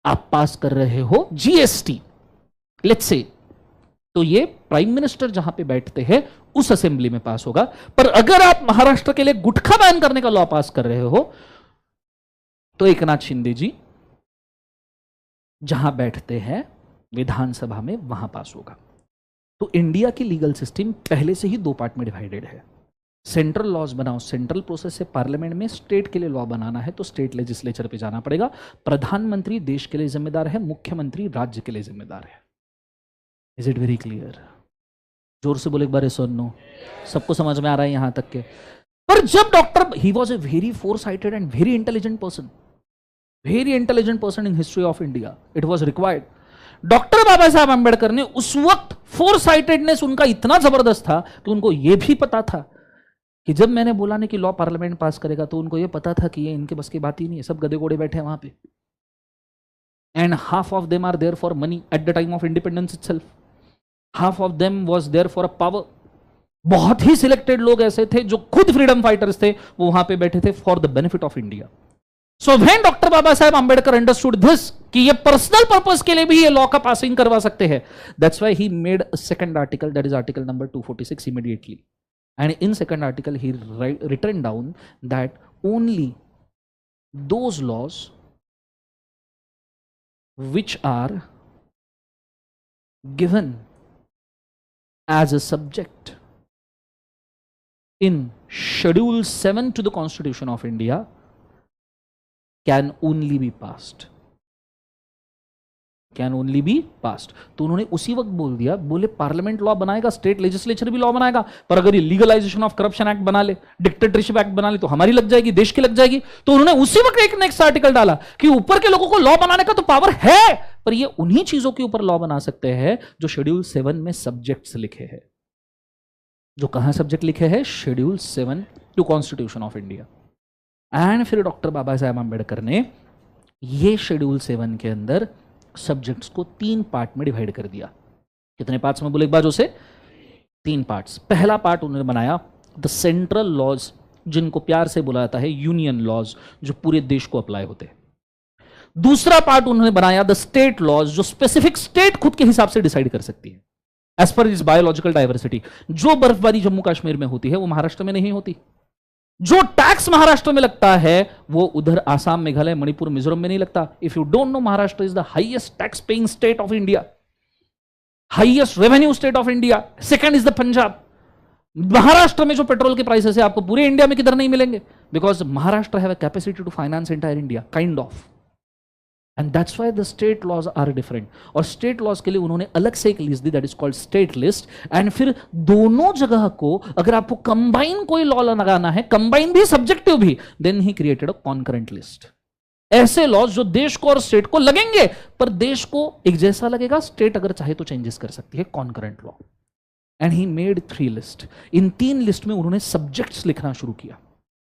आप पास कर रहे हो जीएसटी, लेट्स से, तो ये प्राइम मिनिस्टर जहां पे बैठते हैं उस असेंबली में पास होगा. पर अगर आप महाराष्ट्र के लिए गुटखा बैन करने का लॉ पास कर रहे हो, तो एकनाथ शिंदे जी जहां बैठते हैं विधानसभा में, वहां पास होगा. तो इंडिया की लीगल सिस्टम पहले से ही 2 पार्ट में डिवाइडेड है. सेंट्रल लॉज बनाओ सेंट्रल प्रोसेस से पार्लियामेंट में, स्टेट के लिए लॉ बनाना है तो स्टेट लेजिस्लेचर पे जाना पड़ेगा. प्रधानमंत्री देश के लिए जिम्मेदार है, मुख्यमंत्री राज्य के लिए जिम्मेदार है. Is it very clear? जोर से बोले एक बार सुनो. सबको समझ में आ रहा है यहां तक के? पर जब doctor, he was a very foresighted and very intelligent person in history of India. It was required. Doctor Baba Sahab Ambedkar ने उस वक्त फोरसाइटेडनेस उनका इतना जबरदस्त था कि उनको यह भी पता था कि जब मैंने बोला नहीं कि लॉ पार्लियामेंट पास करेगा, तो उनको ये पता था कि ये इनके बस की बात ही नहीं है, सब गधे घोड़े बैठे हैं वहां पे. And half of them are there for money at the time of independence itself. Half of them was there for a power. बहुत ही सिलेक्टेड लोग ऐसे थे जो खुद फ्रीडम फाइटर्स थे, वो वहां पे बैठे थे for the benefit of India. So when doctor Baba Saheb Ambedkar understood this कि ये पर्सनल पर्पस के लिए भी ये लॉ का पासिंग करवा सकते हैं, that's why he made a second article, that is article number 246 immediately. And in second article, he written down that only those laws which are given as a subject in Schedule 7 to the Constitution of India can only be passed, can only be passed. तो उन्होंने उसी वक्त बोल दिया, बोले parliament law बनाएगा, state legislature भी law बनाएगा, पर अगर ये लीगलाइजेशन ऑफ करप्शन एक्ट बना ले, डिक्टेटरशिप एक्ट बना ले, तो हमारी लग जाएगी, देश की लग जाएगी। तो उन्होंने उसी वक्त एक नेक्स्ट आर्टिकल डाला कि ऊपर के लोगों को लॉ बनाने का तो पावर है, पर ये उन्हीं चीजों के ऊपर लॉ बना सकते हैं जो शेड्यूल 7 में सब्जेक्ट्स लिखे हैं। जो कहां सब्जेक्ट लिखे हैं? Schedule 7 to constitution of India. And फिर डॉक्टर बाबा साहेब आंबेडकर ने ये शेड्यूल 7 के अंदर सब्जेक्ट्स को 3 पार्ट में डिवाइड कर दिया। कितने पार्ट्स में बोले एक बार जो से? 3 पार्ट्स। पहला पार्ट उन्होंने बनाया द सेंट्रल लॉज, जिनको प्यार से बुलाया जाता है यूनियन लॉज, जो पूरे देश को अप्लाई होते हैं। दूसरा पार्ट उन्होंने बनाया द स्टेट लॉज, जो स्पेसिफिक स्टेट खुद के हिसाब से डिसाइड कर सकती है एज पर इस बायोलॉजिकल डाइवर्सिटी। जो बर्फबारी जम्मू कश्मीर में होती है वो महाराष्ट्र में नहीं होती। जो टैक्स महाराष्ट्र में लगता है वो उधर आसाम, मेघालय, मणिपुर, मिजोरम में नहीं लगता। If you don't know, Maharashtra is the highest tax paying state of India, highest revenue state of India. Second is the Punjab. Maharashtra में जो पेट्रोल के प्राइसेस है आपको पूरे इंडिया में किधर नहीं मिलेंगे, because Maharashtra have a capacity to finance entire India, kind of. And that's why the state laws are different. और स्टेट लॉज के लिए उन्होंने अलग से एक लिस्ट दी, that is called state list. And फिर दोनों जगह को अगर आपको कंबाइन कोई लॉ लगाना है, कंबाइन भी सब्जेक्टिव भी, then he created a concurrent list. ऐसे लॉज जो देश को और स्टेट को लगेंगे, पर देश को एक जैसा लगेगा, स्टेट अगर चाहे तो चेंजेस कर सकती है, concurrent law. And he made 3 list. In 3 list में उन्होंने सब्जेक्ट्स लिखना शुरू किया।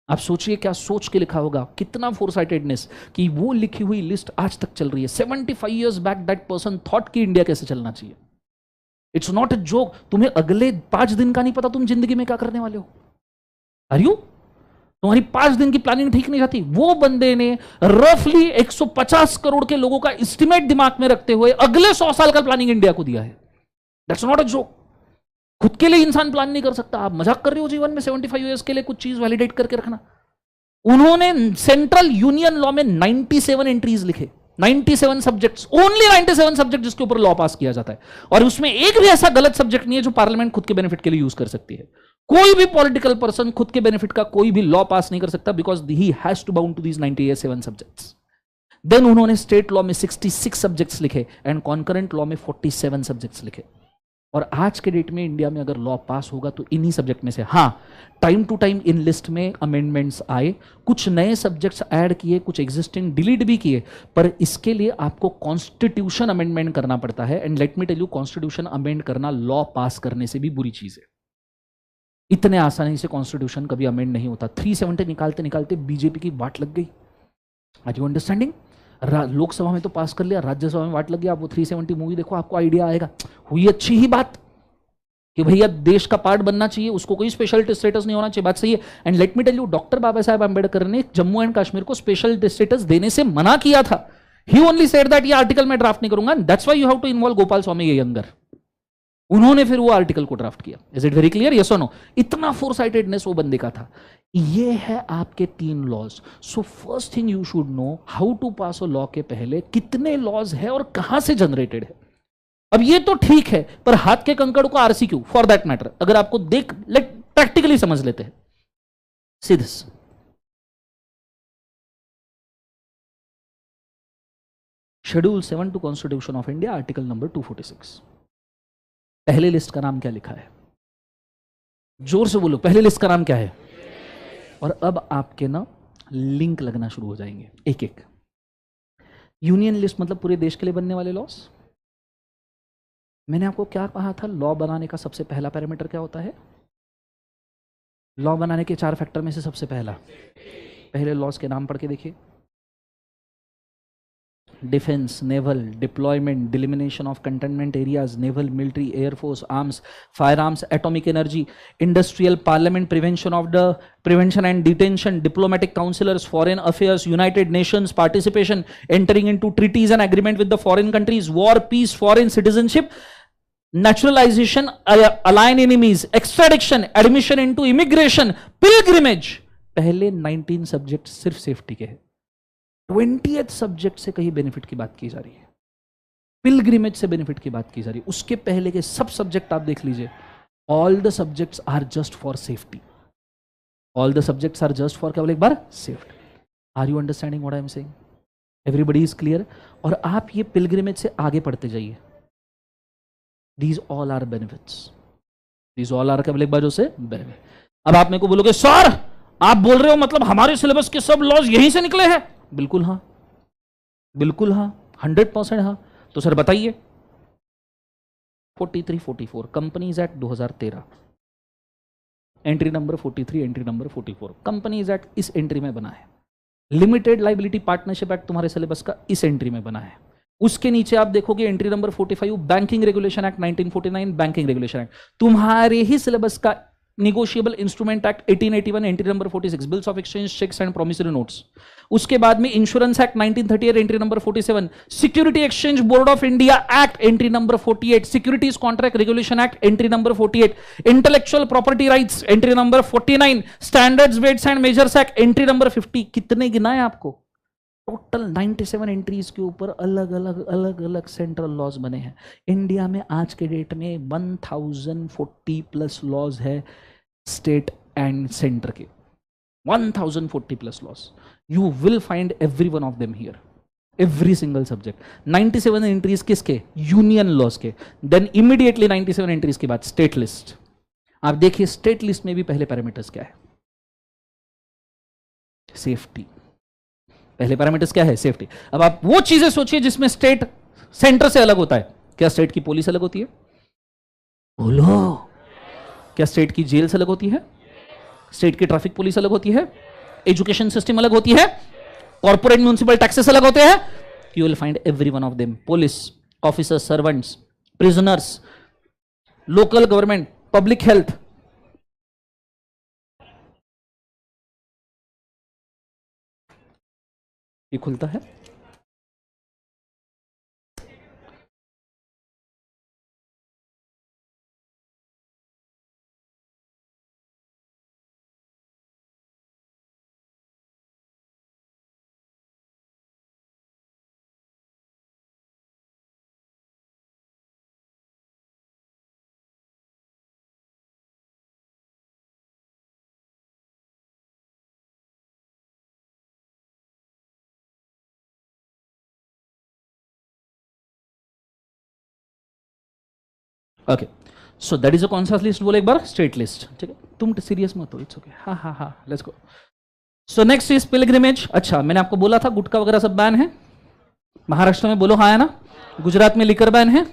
आप सोचिए क्या सोच के लिखा होगा, कितना फोरसाइटेडनेस कि वो लिखी हुई लिस्ट आज तक चल रही है। 75 years back that person thought कि इंडिया कैसे चलना चाहिए। It's not a joke. तुम्हें अगले 5 दिन का नहीं पता तुम जिंदगी में क्या करने वाले हो। Are you? तुम्हारी 5 दिन की प्लानिंग ठीक नहीं जाती। वो बंदे ने रफली 150 करोड़ के लोगों का एस्टिमेट दिमाग में रखते हुए अगले 100 साल का प्लानिंग इंडिया को दिया है। That's not a joke. खुद के लिए इंसान प्लान नहीं कर सकता। आप मजाक कर रहे हो जीवन में 75 years के लिए कुछ चीज वैलिडेट करके रखना। उन्होंने सेंट्रल यूनियन लॉ में 97 एंट्रीज लिखे, 97 सब्जेक्ट्स, ओनली 97 सब्जेक्ट जिसके ऊपर लॉ पास किया जाता है। और उसमें एक भी ऐसा गलत सब्जेक्ट नहीं है जो पार्लियामेंट खुद के बेनिफिट के लिए यूज कर सकती है। कोई भी पॉलिटिकल पर्सन खुद के बेनिफिट का कोई भी लॉ पास नहीं कर सकता, because he has to bound to these 97 subjects. Then उन्होंने स्टेट लॉ में 66 सब्जेक्ट्स लिखे एंड कॉन्करेंट लॉ में 47 सब्जेक्ट्स लिखे। और आज के डेट में इंडिया में अगर लॉ पास होगा तो इन्हीं सब्जेक्ट में से। हाँ, टाइम टू टाइम इन लिस्ट में अमेंडमेंट्स आए, कुछ नए सब्जेक्ट्स ऐड किए, कुछ एग्जिस्टिंग डिलीट भी किए, पर इसके लिए आपको कॉन्स्टिट्यूशन अमेंडमेंट करना पड़ता है। And let me tell you, constitution amend करना लॉ पास करने से भी बुरी चीज है। इतने आसानी से कॉन्स्टिट्यूशन कभी अमेंड नहीं होता। 370 निकालते निकालते बीजेपी की वाट लग गई। Are you understanding? लोकसभा में तो पास कर लिया, राज्यसभा में वाट लग गया। आप वो 370 मूवी देखो, आपको आइडिया आएगा। हुई अच्छी ही बात कि भैया देश का पार्ट बनना चाहिए, उसको कोई स्पेशल स्टेटस नहीं होना चाहिए, बात सही है। And let me tell you, doctor Baba Saheb Ambedkar ने जम्मू एंड कश्मीर को स्पेशल स्टेटस देने से मना किया था। ही ओनली सेड दैट ये आर्टिकल मैं ड्राफ्ट नहीं करूंगा, that's why you have to involve Gopal Swami Ayyangar. उन्होंने फिर वो आर्टिकल को ड्राफ्ट किया। Is it very clear? Yes और नो? इतना फोरसाइटेडनेस वो बंदे का था। ये है आपके 3 laws. So first thing you should know, how to pass a law के पहले कितने लॉज है और कहां से जनरेटेड है। अब ये तो ठीक है, पर हाथ के कंकड़ को आरसीक्यू फॉर दैट मैटर अगर आपको देख लेट प्रैक्टिकली समझ लेते हैं। See this, schedule 7 to constitution of India, article number 246। पहले लिस्ट का नाम क्या लिखा है? जोर से बोलो, पहले लिस्ट का नाम क्या है? और अब आपके ना लिंक लगना शुरू हो जाएंगे एक एक। यूनियन लिस्ट मतलब पूरे देश के लिए बनने वाले लॉस। मैंने आपको क्या कहा था? लॉ बनाने का सबसे पहला पैरामीटर क्या होता है? लॉ बनाने के 4 फैक्टर में से सबसे पहले लॉस के नाम पढ़ के देखिए। Defence, naval, deployment, delimitation of cantonment areas, naval, military, air force, arms, fire arms, atomic energy, industrial, parliament, prevention and detention, diplomatic councillors, foreign affairs, united nations, participation, entering into treaties and agreement with the foreign countries, war, peace, foreign citizenship, naturalization, align enemies, extradition, admission into immigration, pilgrimage। पहले 19 subject सिर्फ safety के हैं। 20th subject से कहीं benefit की बात की जा रही है, पिलग्रिमेज से बेनिफिट की बात की जा रही है। उसके पहले के सब सब्जेक्ट आप देख लीजिए, all the subjects are just for safety. All the subjects are just for, केवल एक बार safety. Are you understanding what I am saying? Everybody is clear? और आप ये पिलग्रिमेज से आगे पढ़ते जाइए. These all are benefits. These all are क्या बोले एक बार से बेनिफिट. अब आप मेरे को बोलोगे सर आप बोल रहे हो मतलब हमारे सिलेबस के सब लॉज यहीं से निकले हैं? बिल्कुल हाँ, बिल्कुल हाँ, 100% हाँ. तो सर बताइए. 43-44 companies act 2013, entry number 43, entry number 44. Companies act इस एंट्री में बना है. लिमिटेड लाइबिलिटी पार्टनरशिप एक्ट तुम्हारे सिलेबस का इस एंट्री में बना है. उसके नीचे आप देखोगे entry number 45 banking regulation act 1949, banking regulation act तुम्हारे ही सिलेबस का. Negotiable instrument act 1881, entry number 46 bills of exchange, cheques and promissory notes. उसके बाद में insurance act 1938, entry number 47, security exchange board of India act, entry number 48, securities contract regulation act, entry number 48, intellectual property rights, entry number 49, standards weights and measures act, entry number 50. कितने गिनाए आपको? Total 97 entries के ऊपर अलग अलग central laws बने हैं. India में आज के डेट में 1040 प्लस लॉज है स्टेट एंड सेंटर के. 1040 plus laws. You will find every one of them here, every single subject. 97 entries किसके? यूनियन लॉज के. देन इमीडिएटली 97 एंट्रीज के बाद स्टेट लिस्ट. आप देखिए स्टेट लिस्ट में भी पहले पैरामीटर्स क्या है? सेफ्टी. पहले पैरामीटर्स क्या है? सेफ्टी. अब आप वो चीजें सोचिए जिसमें स्टेट सेंटर से अलग होता है. क्या स्टेट की पुलिस अलग होती है? बोलो. क्या स्टेट की जेल अलग होती है? स्टेट की ट्रैफिक पुलिस अलग होती है? एजुकेशन सिस्टम अलग होती है? कॉर्पोरेट म्युनिसिपल टैक्सेस अलग होते हैं? You will find every one of them. Police officers, servants, prisoners, local government, public health. ये खुलता है. ओके, सो दैट इज अ कौन सा लिस्ट बोले एक बार? State list. ठीक है, तुम सीरियस मत हो. It's okay. हाँ हाँ हाँ, let's go. So next is pilgrimage. अच्छा, मैंने आपको बोला था गुटखा वगैरह सब बैन है. महाराष्ट्र में बोलो हाँ है ना. गुजरात में लिकर बैन है.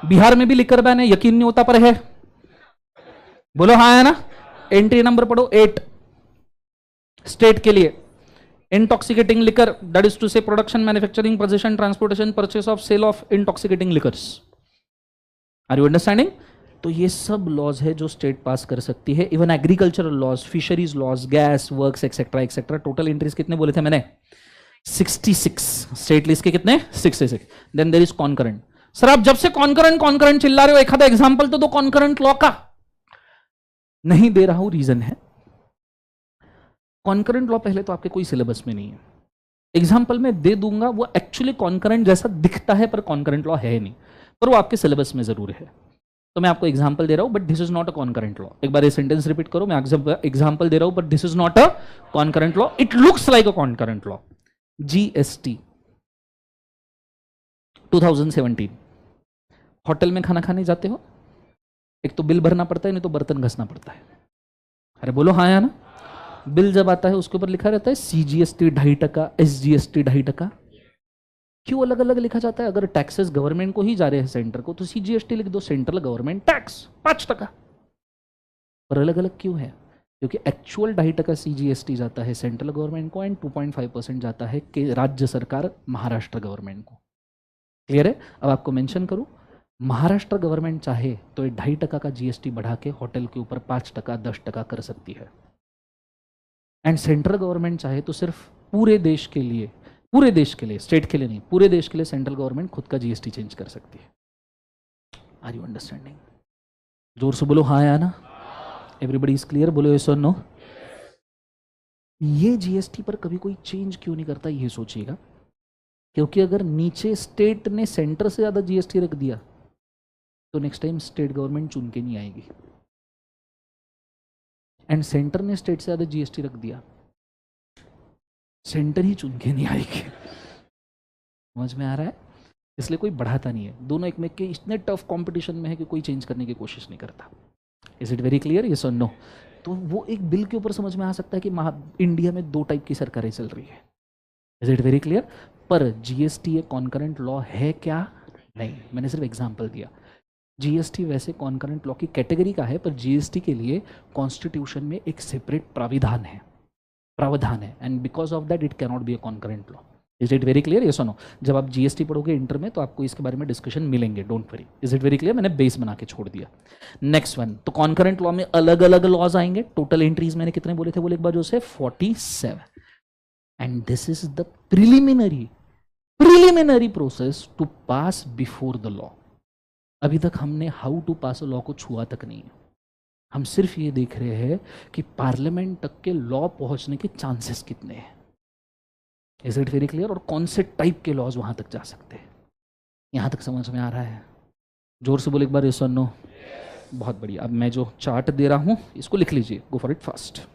बिहार में भी लिकर बैन है. यकीन नहीं होता पर है. बोलो हाँ है ना. एंट्री नंबर पढ़ो 8 स्टेट के लिए. Intoxicating liquor, that is to say production, manufacturing, possession, transportation, purchase of, sale of intoxicating liquors. Are you understanding? तो ये सब लॉज है जो स्टेट पास कर सकती है. Even agricultural laws, fisheries laws, gas works etcetera etcetera. Total entries कितने बोले थे मैंने? 66. स्टेट लिस्ट के कितने? 66. Then there is concurrent. Sir आप जब से कॉन्करेंट चिल्ला रहे हो, एक आधा एग्जांपल तो दो कॉन्करेंट लॉ का. नहीं दे रहा हूं, रीजन है. कॉन्करेंट लॉ पहले तो आपके कोई सिलेबस में नहीं है. एग्जाम्पल में दे दूंगा, वो एक्चुअली कॉन्करेंट जैसा दिखता है पर कॉन्करेंट लॉ है नहीं, पर वो आपके सिलेबस में जरूर है. तो मैं आपको एग्जाम्पल दे रहा हूं but this is not a concurrent law. एक बार ये सेंटेंस रिपीट करो. मैं एग्जाम्पल दे रहा हूं but this is not a concurrent law. It looks like a concurrent law. GST 2017. Hotel में खाना खाने जाते हो, एक तो बिल भरना पड़ता है, नहीं तो बर्तन घसना पड़ता है. अरे बोलो हाँ या ना. बिल जब आता है उसके ऊपर लिखा रहता है CGST 2.5%, SGST 2.5%. क्यों अलग अलग लिखा जाता है? अगर टैक्सेस गवर्नमेंट को ही जा रहे हैं सेंटर को, तो CGST लिख दो, सेंट्रल गवर्नमेंट टैक्स 5%. पर अलग अलग क्यों है? क्योंकि एक्चुअल 2.5% CGST जाता है सेंट्रल गवर्नमेंट को एंड 2.5% जाता है कि राज्य सरकार महाराष्ट्र गवर्नमेंट को. क्लियर है? अब आपको मेंशन करूं, महाराष्ट्र गवर्नमेंट चाहे तो 2.5% का GST बढ़ा के होटल के ऊपर 5%, 10% कर सकती है. एंड सेंट्रल गवर्नमेंट चाहे तो सिर्फ पूरे देश के लिए, स्टेट के लिए नहीं, पूरे देश के लिए सेंट्रल गवर्नमेंट खुद का GST चेंज कर सकती है. Are you understanding? जोर से बोलो हाँ या ना. Everybody is clear? बोलो यस और नो. ये GST पर कभी कोई चेंज क्यों नहीं करता, ये सोचिएगा. क्योंकि अगर नीचे स्टेट ने सेंटर से ज्यादा GST रख दिया तो नेक्स्ट टाइम स्टेट गवर्नमेंट चुन के नहीं आएगी. एंड सेंटर ने स्टेट से ज्यादा GST रख दिया, सेंटर ही चुन के नहीं आएगी। समझ में आ रहा है? इसलिए कोई बढ़ाता नहीं है, दोनों एक में के इतने टफ कंपटीशन में है कि कोई चेंज करने की कोशिश नहीं करता। Is it very clear? Yes और नो? तो वो एक बिल के ऊपर समझ में आ सकता है कि इंडिया में दो टाइप की सरकारें चल रही है। Is it very clear? पर जीएसटी एक कॉन्करेंट लॉ है क्या? नहीं, मैंने सिर्फ एग्जांपल दिया। जीएसटी वैसे कॉन्करेंट लॉ की कैटेगरी का है, पर जीएसटी के लिए कॉन्स्टिट्यूशन में एक सेपरेट प्रावधान है and because of that it cannot be a concurrent law. Is it very clear? Yes और नो? जब आप जीएसटी पढ़ोगे इंटर में तो आपको इसके बारे में डिस्कशन मिलेंगे, don't worry. Is it very clear? मैंने बेस बना के छोड़ दिया। नेक्स्ट वन, तो कॉन्करेंट लॉ में अलग अलग लॉज आएंगे। टोटल एंट्रीज मैंने कितने बोले थे, बोले एक बार जो से 47। And this is the preliminary process to pass before the law. अभी तक हमने how to pass a law को छुआ तक नहीं है। हम सिर्फ ये देख रहे हैं कि पार्लियामेंट तक के लॉ पहुंचने के चांसेस कितने हैं। Is it very clear? और कौन से टाइप के लॉज वहां तक जा सकते हैं, यहां तक समझ में आ रहा है? जोर से बोले एक बार, यस और नो? बहुत बढ़िया। अब मैं जो चार्ट दे रहा हूं इसको लिख लीजिए, गो फॉर इट फास्ट।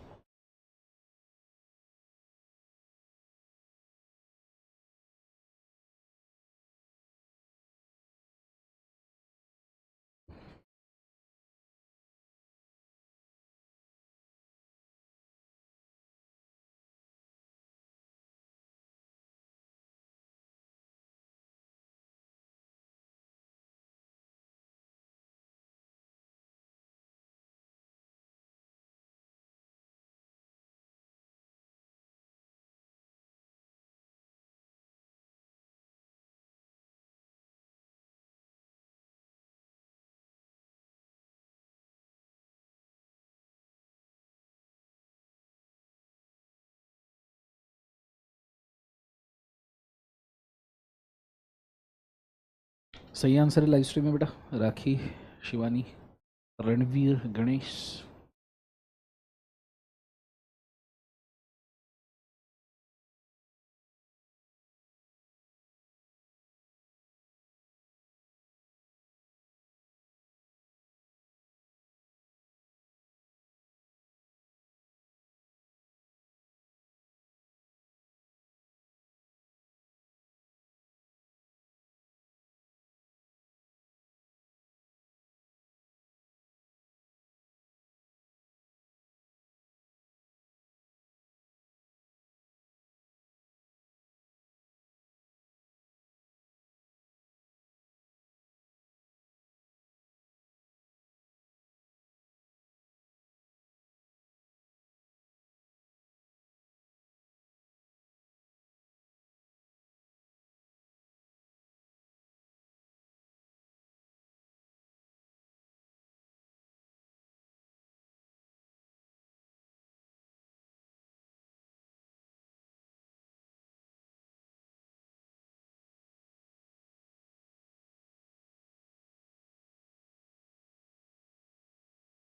सही आंसर है लाइव स्ट्रीम में बेटा। Rakhi, Shivani, Ranveer, Ganesh.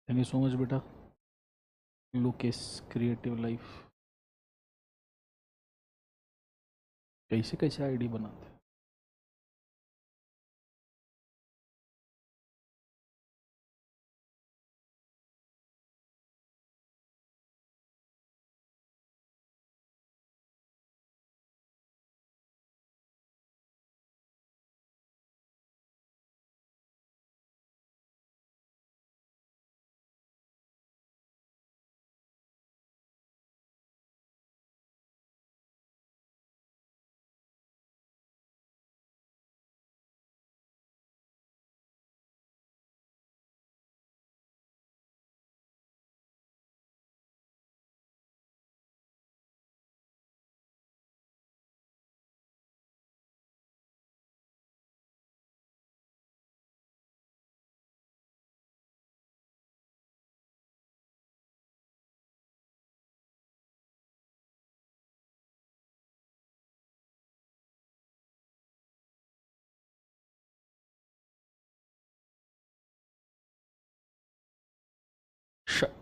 Thank you so much बेटा। Lucas, creative life. कैसे कैसे आईडी बनाते हैं?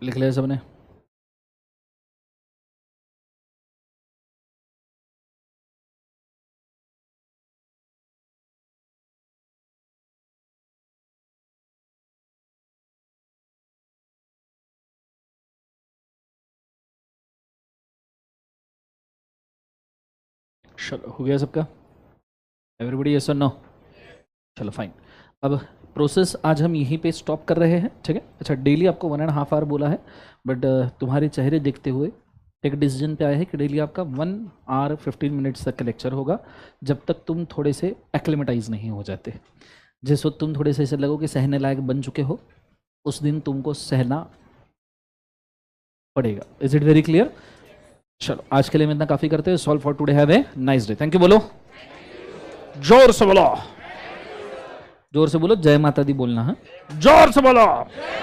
लिख लिया सबने? चलो हो गया सबका, एवरीबडी यस और नो? चलो फाइन। अब प्रोसेस आज हम यहीं पे स्टॉप कर रहे हैं, ठीक है? अच्छा, डेली आपको 1.5 आवर बोला है, बट तुम्हारे चेहरे देखते हुए एक डिसीजन पे आया है कि डेली आपका 1 आवर 15 मिनट्स तक का लेक्चर होगा, जब तक तुम थोड़े से एक्लेमेटाइज नहीं हो जाते। जिस वक्त तुम थोड़े से ऐसे लगो कि सहने लायक बन चुके हो, उस दिन तुमको सहना पड़ेगा। Is it very clear? चलो आज के लिए हम इतना काफ़ी करते हैं। Solve for today, have a nice day. Thank you बोलो, जोर से बोलो, जोर से बोलो, जय माता दी बोलना है, जोर से बोलो।